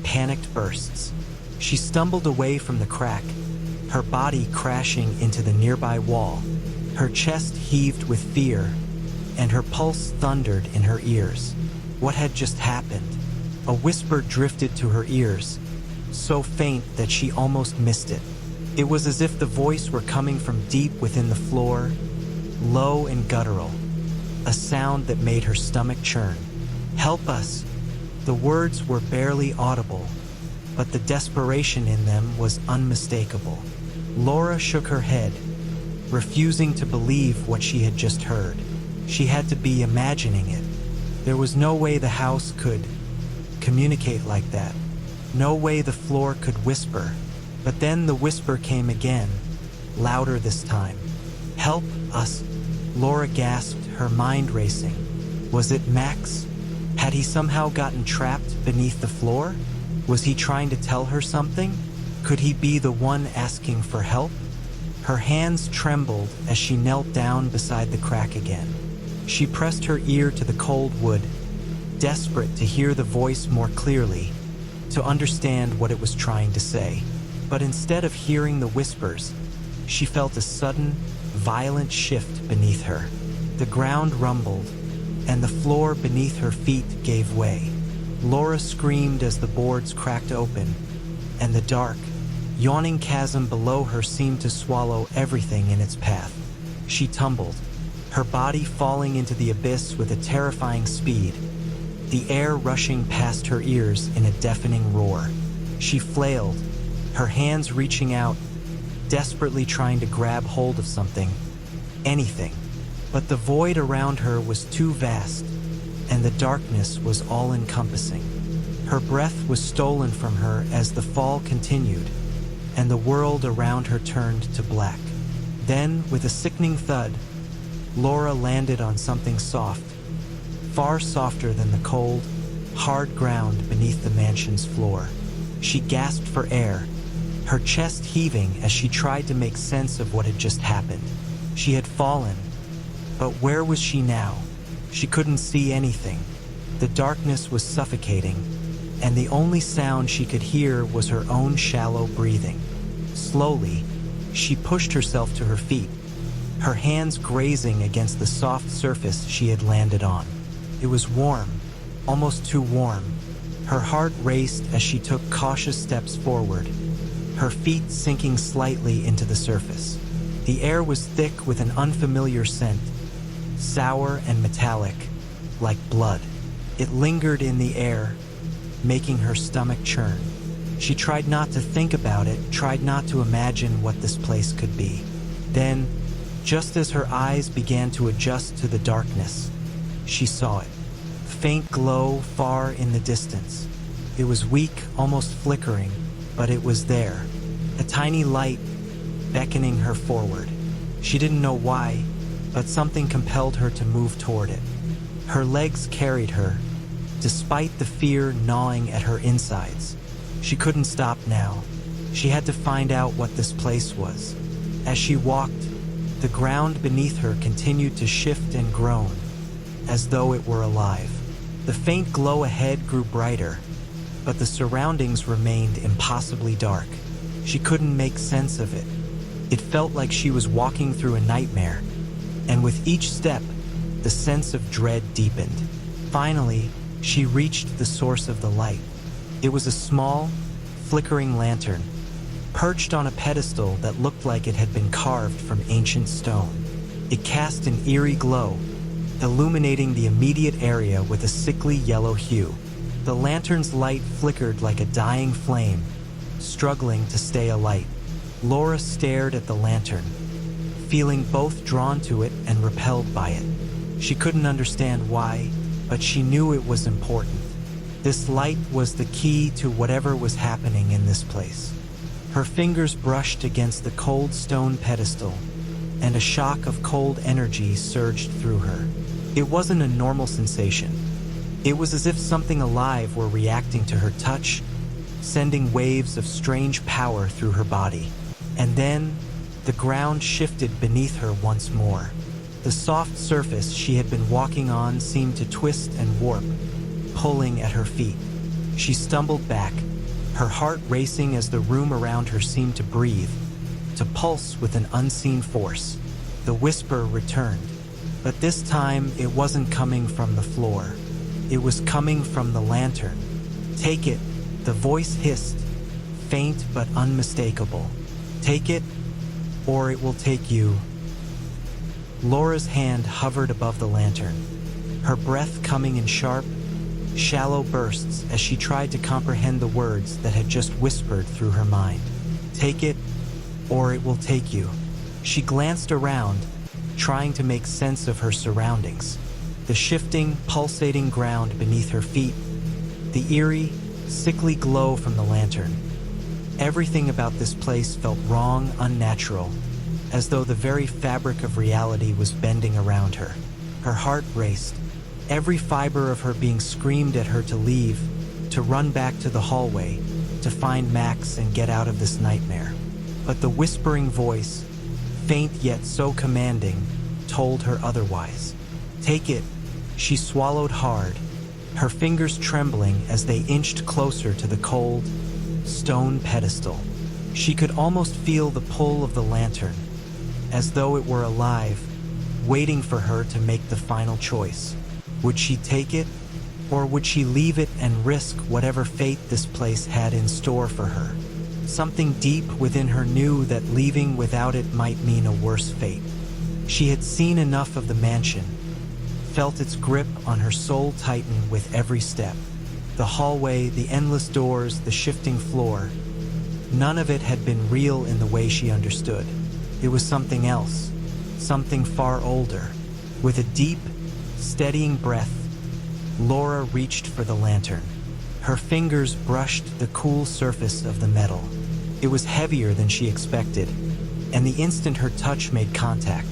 panicked bursts. She stumbled away from the crack, her body crashing into the nearby wall. Her chest heaved with fear, and her pulse thundered in her ears. What had just happened? A whisper drifted to her ears, so faint that she almost missed it. It was as if the voice were coming from deep within the floor, low and guttural, a sound that made her stomach churn. "Help us!" The words were barely audible, but the desperation in them was unmistakable. Laura shook her head, refusing to believe what she had just heard. She had to be imagining it. There was no way the house could communicate like that. No way the floor could whisper. But then the whisper came again, louder this time. "Help us!" Laura gasped, her mind racing. Was it Max? Had he somehow gotten trapped beneath the floor? Was he trying to tell her something? Could he be the one asking for help? Her hands trembled as she knelt down beside the crack again. She pressed her ear to the cold wood, desperate to hear the voice more clearly, to understand what it was trying to say. But instead of hearing the whispers, she felt a sudden, violent shift beneath her. The ground rumbled, and the floor beneath her feet gave way. Laura screamed as the boards cracked open, and the dark, yawning chasm below her seemed to swallow everything in its path. She tumbled, her body falling into the abyss with a terrifying speed, the air rushing past her ears in a deafening roar. She flailed, her hands reaching out, desperately trying to grab hold of something, anything. But the void around her was too vast, and the darkness was all-encompassing. Her breath was stolen from her as the fall continued, and the world around her turned to black. Then, with a sickening thud, Laura landed on something soft, far softer than the cold, hard ground beneath the mansion's floor. She gasped for air, her chest heaving as she tried to make sense of what had just happened. She had fallen, but where was she now? She couldn't see anything. The darkness was suffocating, and the only sound she could hear was her own shallow breathing. Slowly, she pushed herself to her feet, her hands grazing against the soft surface she had landed on. It was warm, almost too warm. Her heart raced as she took cautious steps forward, her feet sinking slightly into the surface. The air was thick with an unfamiliar scent, sour and metallic, like blood. It lingered in the air, making her stomach churn. She tried not to think about it, tried not to imagine what this place could be. Then, just as her eyes began to adjust to the darkness, she saw it. A faint glow far in the distance. It was weak, almost flickering, but it was there. A tiny light beckoning her forward. She didn't know why, but something compelled her to move toward it. Her legs carried her, despite the fear gnawing at her insides. She couldn't stop now. She had to find out what this place was. As she walked, the ground beneath her continued to shift and groan, as though it were alive. The faint glow ahead grew brighter, but the surroundings remained impossibly dark. She couldn't make sense of it. It felt like she was walking through a nightmare, and with each step, the sense of dread deepened. Finally, she reached the source of the light. It was a small, flickering lantern, perched on a pedestal that looked like it had been carved from ancient stone. It cast an eerie glow, illuminating the immediate area with a sickly yellow hue. The lantern's light flickered like a dying flame, struggling to stay alight. Laura stared at the lantern, feeling both drawn to it and repelled by it. She couldn't understand why, but she knew it was important. This light was the key to whatever was happening in this place. Her fingers brushed against the cold stone pedestal, and a shock of cold energy surged through her. It wasn't a normal sensation. It was as if something alive were reacting to her touch, sending waves of strange power through her body. And then, the ground shifted beneath her once more. The soft surface she had been walking on seemed to twist and warp, pulling at her feet. She stumbled back, her heart racing as the room around her seemed to breathe, to pulse with an unseen force. The whisper returned, but this time it wasn't coming from the floor. It was coming from the lantern. "Take it," the voice hissed, faint but unmistakable. "Take it, or it will take you." Laura's hand hovered above the lantern, her breath coming in sharp, shallow bursts as she tried to comprehend the words that had just whispered through her mind. "Take it, or it will take you." She glanced around, trying to make sense of her surroundings. The shifting, pulsating ground beneath her feet, the eerie, sickly glow from the lantern. Everything about this place felt wrong, unnatural, as though the very fabric of reality was bending around her. Her heart raced, every fiber of her being screamed at her to leave, to run back to the hallway, to find Max and get out of this nightmare. But the whispering voice, faint yet so commanding, told her otherwise. "Take it." She swallowed hard, her fingers trembling as they inched closer to the cold, stone pedestal. She could almost feel the pull of the lantern, as though it were alive, waiting for her to make the final choice. Would she take it, or would she leave it and risk whatever fate this place had in store for her? Something deep within her knew that leaving without it might mean a worse fate. She had seen enough of the mansion, felt its grip on her soul tighten with every step. The hallway, the endless doors, the shifting floor. None of it had been real in the way she understood. It was something else, something far older. With a deep, steadying breath, Laura reached for the lantern. Her fingers brushed the cool surface of the metal. It was heavier than she expected, and the instant her touch made contact,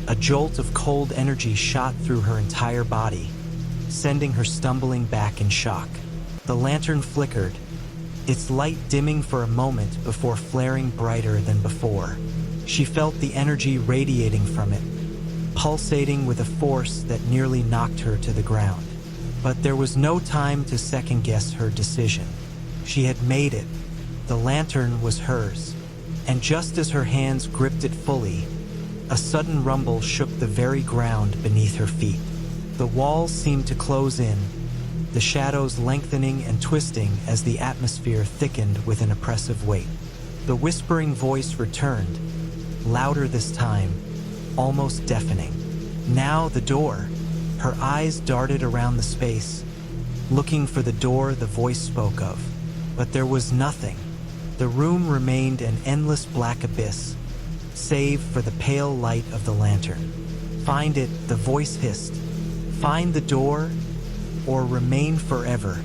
a jolt of cold energy shot through her entire body, sending her stumbling back in shock. The lantern flickered, its light dimming for a moment before flaring brighter than before. She felt the energy radiating from it, pulsating with a force that nearly knocked her to the ground. But there was no time to second-guess her decision. She had made it. The lantern was hers. And just as her hands gripped it fully, a sudden rumble shook the very ground beneath her feet. The walls seemed to close in, the shadows lengthening and twisting as the atmosphere thickened with an oppressive weight. The whispering voice returned, louder this time, almost deafening. Now the door. Her eyes darted around the space, looking for the door the voice spoke of. But there was nothing. The room remained an endless black abyss, save for the pale light of the lantern. Find it, the voice hissed. Find the door, or remain forever.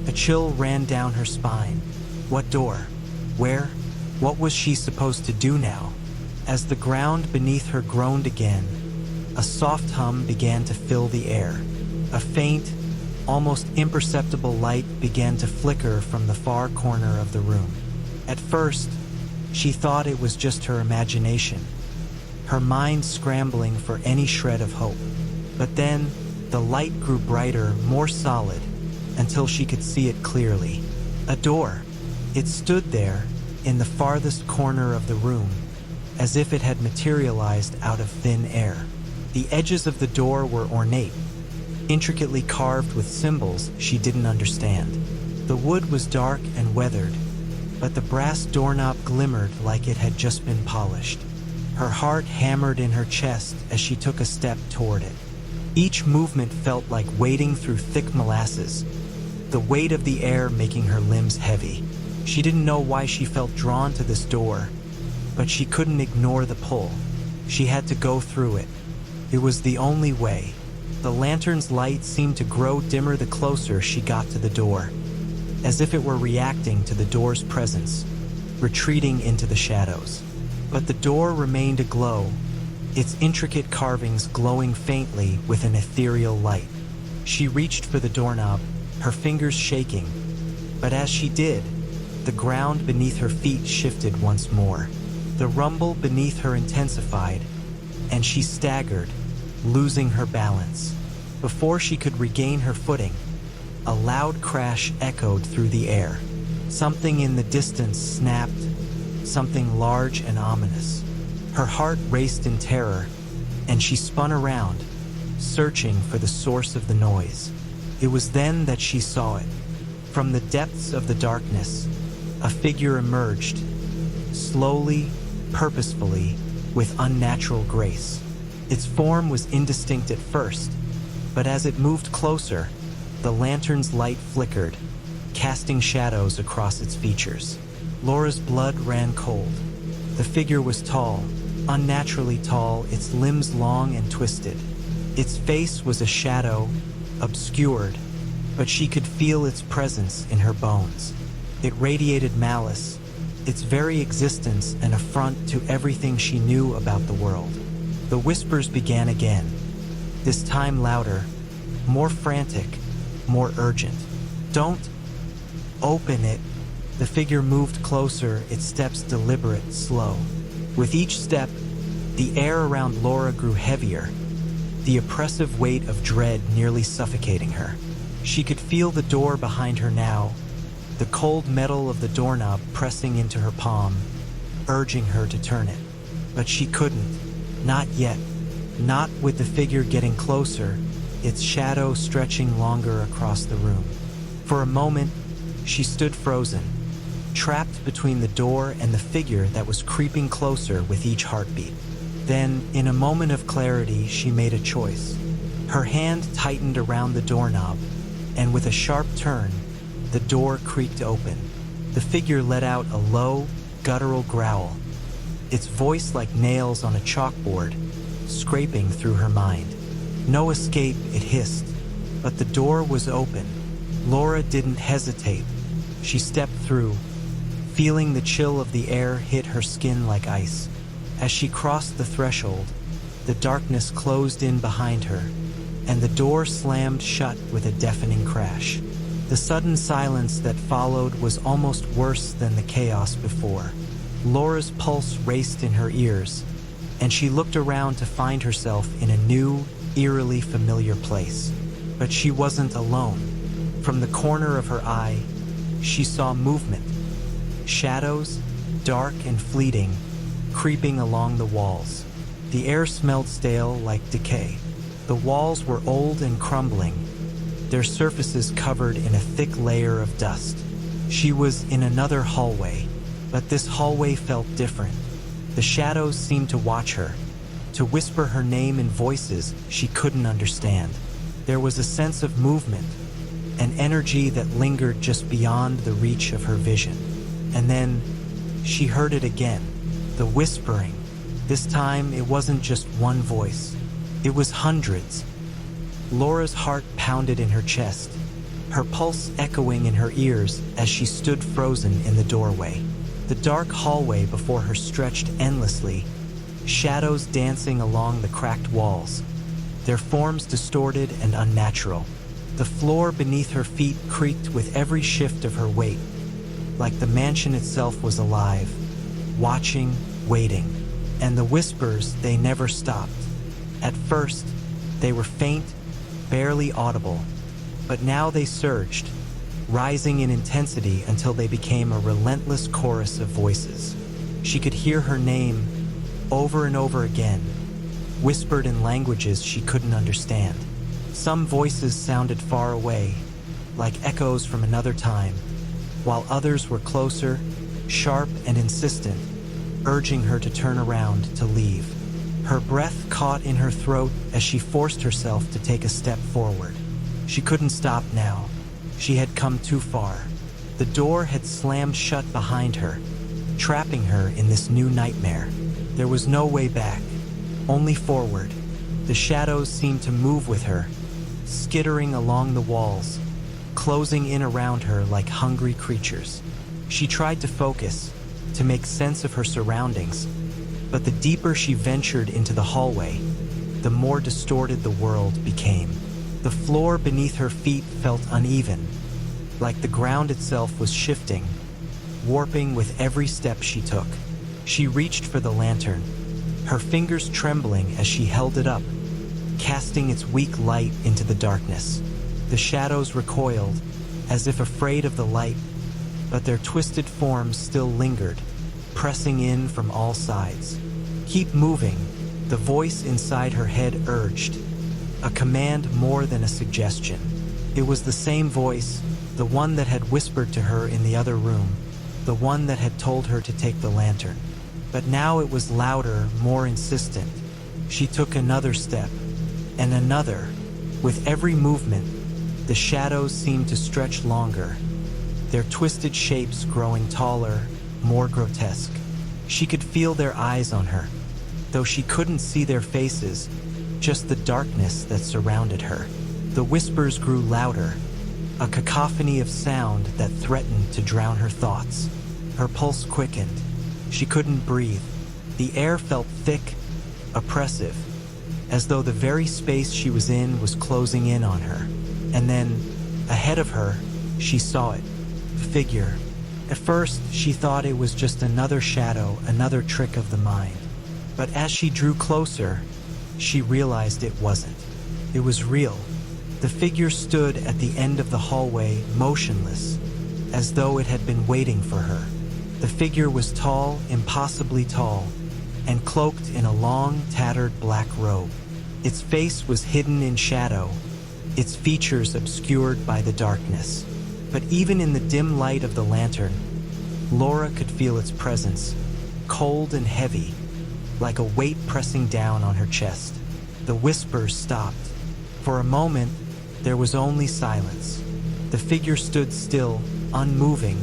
A chill ran down her spine. What door? Where? What was she supposed to do now? As the ground beneath her groaned again, a soft hum began to fill the air. A faint, almost imperceptible light began to flicker from the far corner of the room. At first, she thought it was just her imagination, her mind scrambling for any shred of hope. But then, the light grew brighter, more solid, until she could see it clearly. A door. It stood there, in the farthest corner of the room, as if it had materialized out of thin air. The edges of the door were ornate, intricately carved with symbols she didn't understand. The wood was dark and weathered, but the brass doorknob glimmered like it had just been polished. Her heart hammered in her chest as she took a step toward it. Each movement felt like wading through thick molasses, the weight of the air making her limbs heavy. She didn't know why she felt drawn to this door, but she couldn't ignore the pull. She had to go through it. It was the only way. The lantern's light seemed to grow dimmer the closer she got to the door, as if it were reacting to the door's presence, retreating into the shadows. But the door remained aglow, its intricate carvings glowing faintly with an ethereal light. She reached for the doorknob, her fingers shaking, but as she did, the ground beneath her feet shifted once more. The rumble beneath her intensified, and she staggered, losing her balance. Before she could regain her footing, a loud crash echoed through the air. Something in the distance snapped, something large and ominous. Her heart raced in terror, and she spun around, searching for the source of the noise. It was then that she saw it. From the depths of the darkness, a figure emerged, slowly, purposefully, with unnatural grace. Its form was indistinct at first, but as it moved closer, the lantern's light flickered, casting shadows across its features. Laura's blood ran cold. The figure was tall, unnaturally tall, its limbs long and twisted. Its face was a shadow, obscured, but she could feel its presence in her bones. It radiated malice, its very existence an affront to everything she knew about the world. The whispers began again, this time louder, more frantic, more urgent. Don't open it. The figure moved closer, its steps deliberate, slow. With each step, the air around Laura grew heavier, the oppressive weight of dread nearly suffocating her. She could feel the door behind her now, the cold metal of the doorknob pressing into her palm, urging her to turn it. But she couldn't. Not yet. Not with the figure getting closer, its shadow stretching longer across the room. For a moment, she stood frozen, trapped between the door and the figure that was creeping closer with each heartbeat. Then, in a moment of clarity, she made a choice. Her hand tightened around the doorknob, and with a sharp turn, the door creaked open. The figure let out a low, guttural growl, its voice like nails on a chalkboard, scraping through her mind. No escape, it hissed, but the door was open. Laura didn't hesitate. She stepped through, feeling the chill of the air hit her skin like ice. As she crossed the threshold, the darkness closed in behind her, and the door slammed shut with a deafening crash. The sudden silence that followed was almost worse than the chaos before. Laura's pulse raced in her ears, and she looked around to find herself in a new, eerily familiar place. But she wasn't alone. From the corner of her eye, she saw movement. Shadows, dark and fleeting, creeping along the walls. The air smelled stale like decay. The walls were old and crumbling, their surfaces covered in a thick layer of dust. She was in another hallway, but this hallway felt different. The shadows seemed to watch her, to whisper her name in voices she couldn't understand. There was a sense of movement, an energy that lingered just beyond the reach of her vision. And then she heard it again, the whispering. This time it wasn't just one voice, it was hundreds. Laura's heart pounded in her chest, her pulse echoing in her ears as she stood frozen in the doorway. The dark hallway before her stretched endlessly, shadows dancing along the cracked walls, their forms distorted and unnatural. The floor beneath her feet creaked with every shift of her weight, like the mansion itself was alive, watching, waiting. And the whispers, they never stopped. At first, they were faint, barely audible, but now they surged, rising in intensity until they became a relentless chorus of voices. She could hear her name over and over again, whispered in languages she couldn't understand. Some voices sounded far away, like echoes from another time, while others were closer, sharp and insistent, urging her to turn around, to leave. Her breath caught in her throat as she forced herself to take a step forward. She couldn't stop now. She had come too far. The door had slammed shut behind her, trapping her in this new nightmare. There was no way back, only forward. The shadows seemed to move with her, skittering along the walls, closing in around her like hungry creatures. She tried to focus, to make sense of her surroundings, but the deeper she ventured into the hallway, the more distorted the world became. The floor beneath her feet felt uneven, like the ground itself was shifting, warping with every step she took. She reached for the lantern, her fingers trembling as she held it up, casting its weak light into the darkness. The shadows recoiled, as if afraid of the light, but their twisted forms still lingered, pressing in from all sides. "Keep moving," the voice inside her head urged, a command more than a suggestion. It was the same voice, the one that had whispered to her in the other room, the one that had told her to take the lantern. But now it was louder, more insistent. She took another step, and another. With every movement, the shadows seemed to stretch longer, their twisted shapes growing taller, more grotesque. She could feel their eyes on her, though she couldn't see their faces, just the darkness that surrounded her. The whispers grew louder, a cacophony of sound that threatened to drown her thoughts. Her pulse quickened. She couldn't breathe. The air felt thick, oppressive, as though the very space she was in was closing in on her. And then, ahead of her, she saw it, a figure. At first, she thought it was just another shadow, another trick of the mind. But as she drew closer, she realized it wasn't. It was real. The figure stood at the end of the hallway, motionless, as though it had been waiting for her. The figure was tall, impossibly tall, and cloaked in a long, tattered black robe. Its face was hidden in shadow, its features obscured by the darkness. But even in the dim light of the lantern, Laura could feel its presence, cold and heavy, like a weight pressing down on her chest. The whispers stopped. For a moment, there was only silence. The figure stood still, unmoving,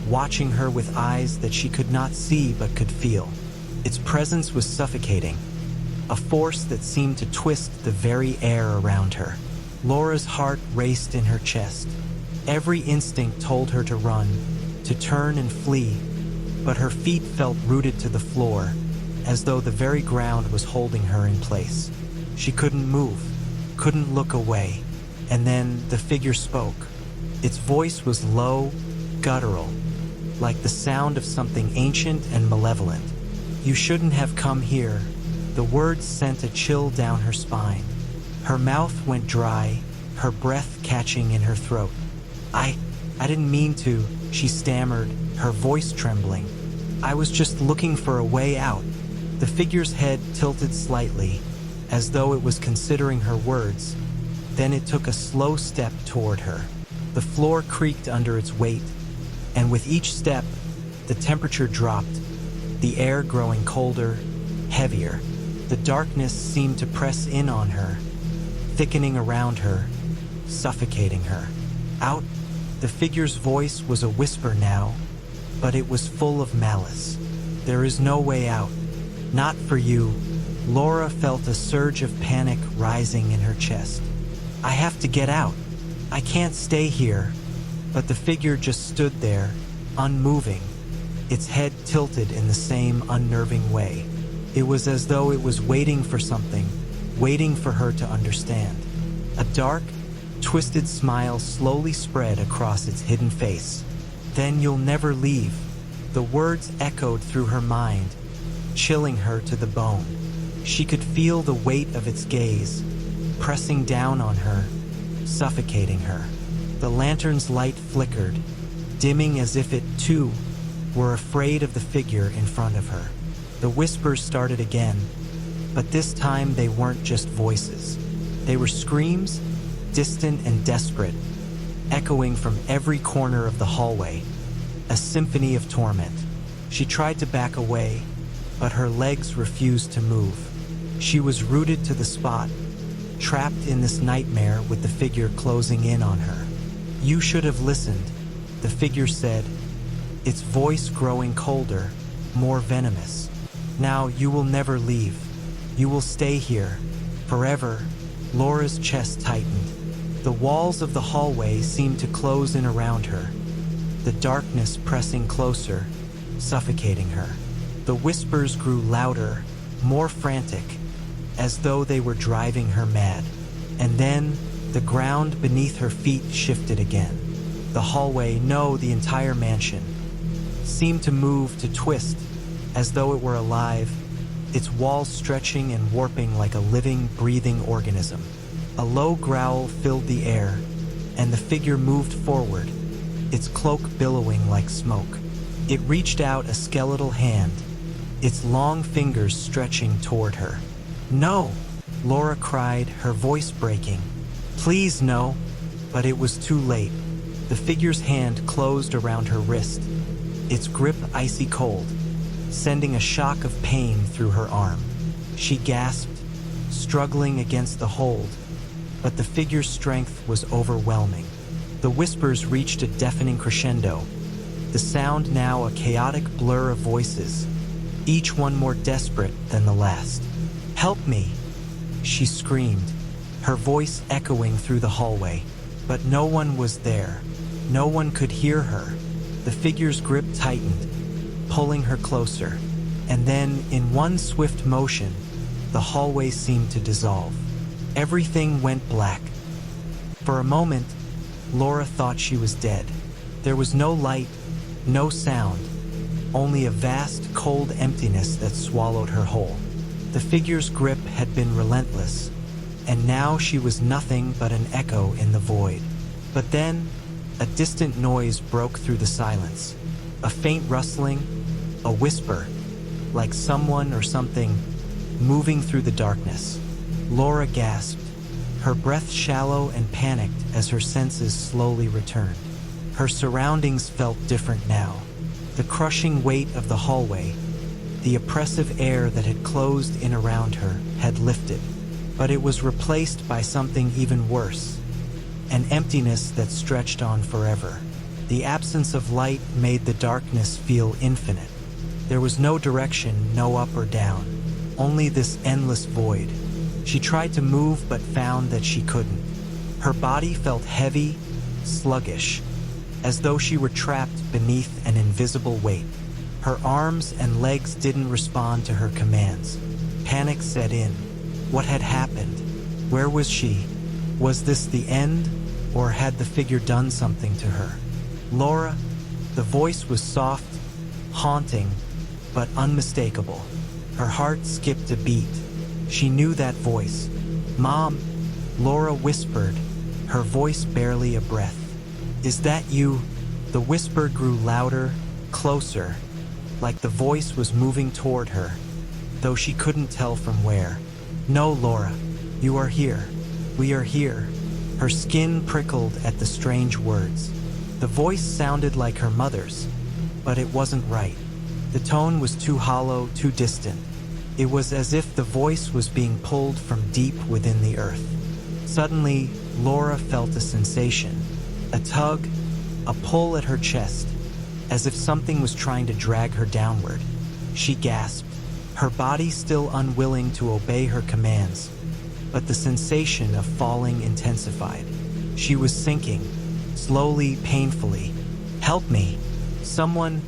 watching her with eyes that she could not see but could feel. Its presence was suffocating, a force that seemed to twist the very air around her. Laura's heart raced in her chest. Every instinct told her to run, to turn and flee, but her feet felt rooted to the floor, as though the very ground was holding her in place. She couldn't move, couldn't look away, and then the figure spoke. Its voice was low, guttural, like the sound of something ancient and malevolent. "You shouldn't have come here." The words sent a chill down her spine. Her mouth went dry, her breath catching in her throat. I didn't mean to," she stammered, her voice trembling. "I was just looking for a way out." The figure's head tilted slightly, as though it was considering her words. Then it took a slow step toward her. The floor creaked under its weight, and with each step, the temperature dropped, the air growing colder, heavier. The darkness seemed to press in on her, thickening around her, suffocating her. "Out!" The figure's voice was a whisper now, but it was full of malice. "There is no way out. Not for you." Laura felt a surge of panic rising in her chest. "I have to get out. I can't stay here." But the figure just stood there, unmoving, its head tilted in the same unnerving way. It was as though it was waiting for something, waiting for her to understand. A dark, twisted smile slowly spread across its hidden face. "Then you'll never leave." The words echoed through her mind, chilling her to the bone. She could feel the weight of its gaze, pressing down on her, suffocating her. The lantern's light flickered, dimming as if it, too, were afraid of the figure in front of her. The whispers started again, but this time they weren't just voices. They were screams, distant and desperate, echoing from every corner of the hallway, a symphony of torment. She tried to back away, but her legs refused to move. She was rooted to the spot, trapped in this nightmare with the figure closing in on her. "You should have listened," the figure said, its voice growing colder, more venomous. "Now you will never leave. You will stay here, forever." Laura's chest tightened. The walls of the hallway seemed to close in around her, the darkness pressing closer, suffocating her. The whispers grew louder, more frantic, as though they were driving her mad. And then, the ground beneath her feet shifted again. The hallway, no, the entire mansion, seemed to move, to twist, as though it were alive, its walls stretching and warping like a living, breathing organism. A low growl filled the air, and the figure moved forward, its cloak billowing like smoke. It reached out a skeletal hand, its long fingers stretching toward her. "No!" Laura cried, her voice breaking. "Please, no!" But it was too late. The figure's hand closed around her wrist, its grip icy cold, sending a shock of pain through her arm. She gasped, struggling against the hold, but the figure's strength was overwhelming. The whispers reached a deafening crescendo, the sound now a chaotic blur of voices, each one more desperate than the last. "Help me!" she screamed, her voice echoing through the hallway. But no one was there. No one could hear her. The figure's grip tightened, pulling her closer. And then, in one swift motion, the hallway seemed to dissolve. Everything went black. For a moment, Laura thought she was dead. There was no light, no sound, only a vast, cold emptiness that swallowed her whole. The figure's grip had been relentless, and now she was nothing but an echo in the void. But then, a distant noise broke through the silence. A faint rustling, a whisper, like someone or something moving through the darkness. Laura gasped, her breath shallow and panicked as her senses slowly returned. Her surroundings felt different now. The crushing weight of the hallway, the oppressive air that had closed in around her, had lifted. But it was replaced by something even worse, an emptiness that stretched on forever. The absence of light made the darkness feel infinite. There was no direction, no up or down, only this endless void. She tried to move but found that she couldn't. Her body felt heavy, sluggish, as though she were trapped beneath an invisible weight. Her arms and legs didn't respond to her commands. Panic set in. What had happened? Where was she? Was this the end, or had the figure done something to her? Laura, the voice was soft, haunting, but unmistakable. Her heart skipped a beat. She knew that voice. "Mom," Laura whispered, her voice barely a breath. "Is that you?" The whisper grew louder, closer, like the voice was moving toward her, though she couldn't tell from where. "No, Laura, you are here. We are here." Her skin prickled at the strange words. The voice sounded like her mother's, but it wasn't right. The tone was too hollow, too distant. It was as if the voice was being pulled from deep within the earth. Suddenly, Laura felt a sensation, a tug, a pull at her chest, as if something was trying to drag her downward. She gasped, her body still unwilling to obey her commands, but the sensation of falling intensified. She was sinking, slowly, painfully. "Help me! Someone,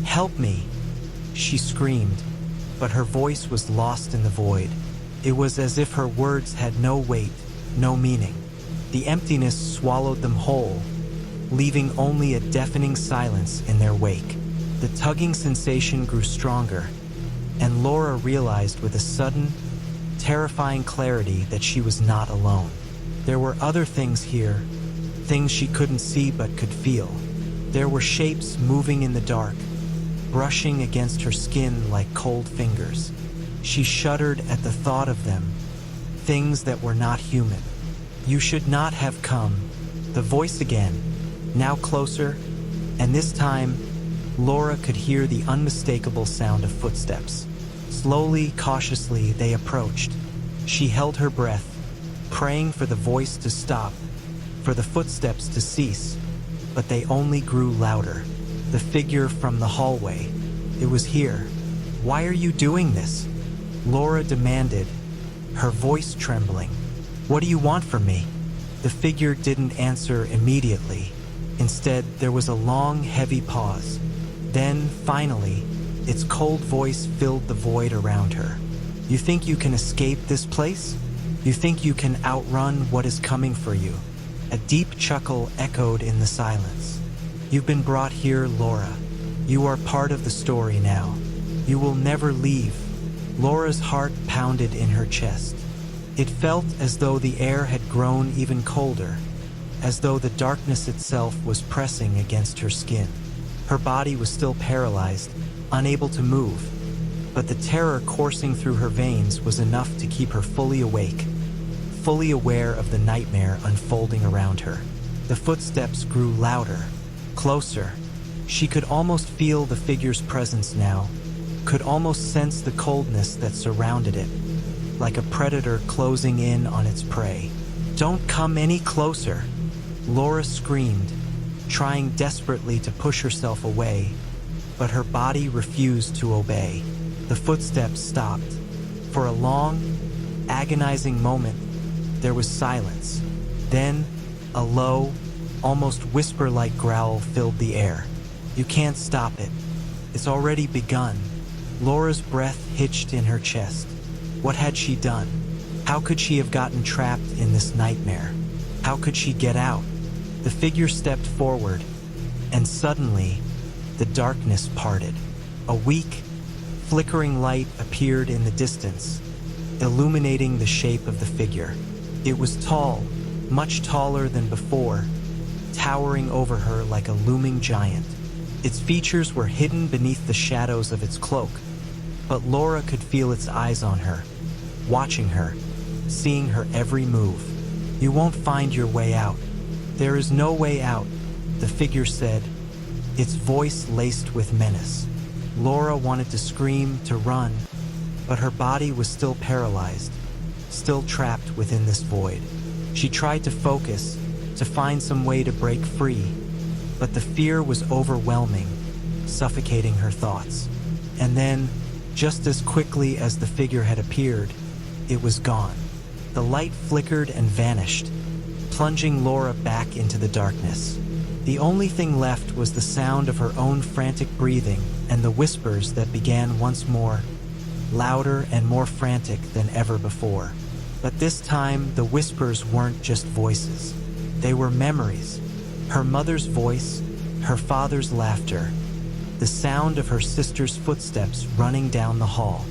help me!" She screamed, but her voice was lost in the void. It was as if her words had no weight, no meaning. The emptiness swallowed them whole, leaving only a deafening silence in their wake. The tugging sensation grew stronger, and Laura realized with a sudden, terrifying clarity that she was not alone. There were other things here, things she couldn't see but could feel. There were shapes moving in the dark, brushing against her skin like cold fingers. She shuddered at the thought of them, things that were not human. "You should not have come." The voice again, now closer, and this time, Laura could hear the unmistakable sound of footsteps. Slowly, cautiously, they approached. She held her breath, praying for the voice to stop, for the footsteps to cease, but they only grew louder. The figure from the hallway. It was here. "Why are you doing this?" Laura demanded, her voice trembling. "What do you want from me?" The figure didn't answer immediately. Instead, there was a long, heavy pause. Then, finally, its cold voice filled the void around her. "You think you can escape this place? You think you can outrun what is coming for you?" A deep chuckle echoed in the silence. "You've been brought here, Laura. You are part of the story now. You will never leave." Laura's heart pounded in her chest. It felt as though the air had grown even colder, as though the darkness itself was pressing against her skin. Her body was still paralyzed, unable to move, but the terror coursing through her veins was enough to keep her fully awake, fully aware of the nightmare unfolding around her. The footsteps grew louder, closer. She could almost feel the figure's presence now, could almost sense the coldness that surrounded it, like a predator closing in on its prey. "Don't come any closer!" Laura screamed, trying desperately to push herself away, but her body refused to obey. The footsteps stopped. For a long, agonizing moment, there was silence. Then, a low, almost whisper-like growl filled the air. "You can't stop it. It's already begun." Laura's breath hitched in her chest. What had she done? How could she have gotten trapped in this nightmare? How could she get out? The figure stepped forward, and suddenly, the darkness parted. A weak, flickering light appeared in the distance, illuminating the shape of the figure. It was tall, much taller than before, towering over her like a looming giant. Its features were hidden beneath the shadows of its cloak, but Laura could feel its eyes on her, watching her, seeing her every move. "You won't find your way out. There is no way out," the figure said, its voice laced with menace. Laura wanted to scream, to run, but her body was still paralyzed, still trapped within this void. She tried to focus, to find some way to break free, but the fear was overwhelming, suffocating her thoughts. And then, just as quickly as the figure had appeared, it was gone. The light flickered and vanished, plunging Laura back into the darkness. The only thing left was the sound of her own frantic breathing and the whispers that began once more, louder and more frantic than ever before. But this time, the whispers weren't just voices. They were memories. Her mother's voice, her father's laughter, the sound of her sister's footsteps running down the hall.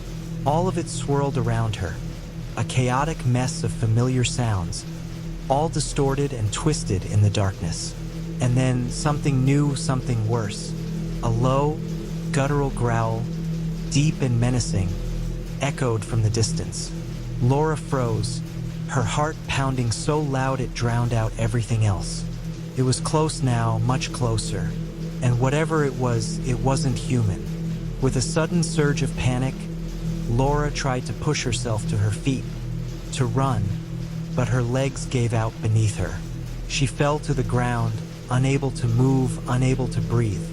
All of it swirled around her, a chaotic mess of familiar sounds, all distorted and twisted in the darkness. And then something new, something worse. A low, guttural growl, deep and menacing, echoed from the distance. Laura froze, her heart pounding so loud it drowned out everything else. It was close now, much closer, and whatever it wasn't human. With a sudden surge of panic, Laura tried to push herself to her feet, to run, but her legs gave out beneath her. She fell to the ground, unable to move, unable to breathe.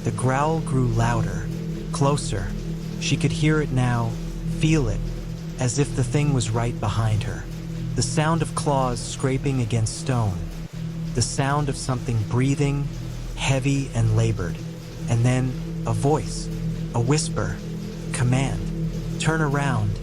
The growl grew louder, closer. She could hear it now, feel it, as if the thing was right behind her. The sound of claws scraping against stone. The sound of something breathing, heavy and labored. And then a voice, a whisper, command. Turn around.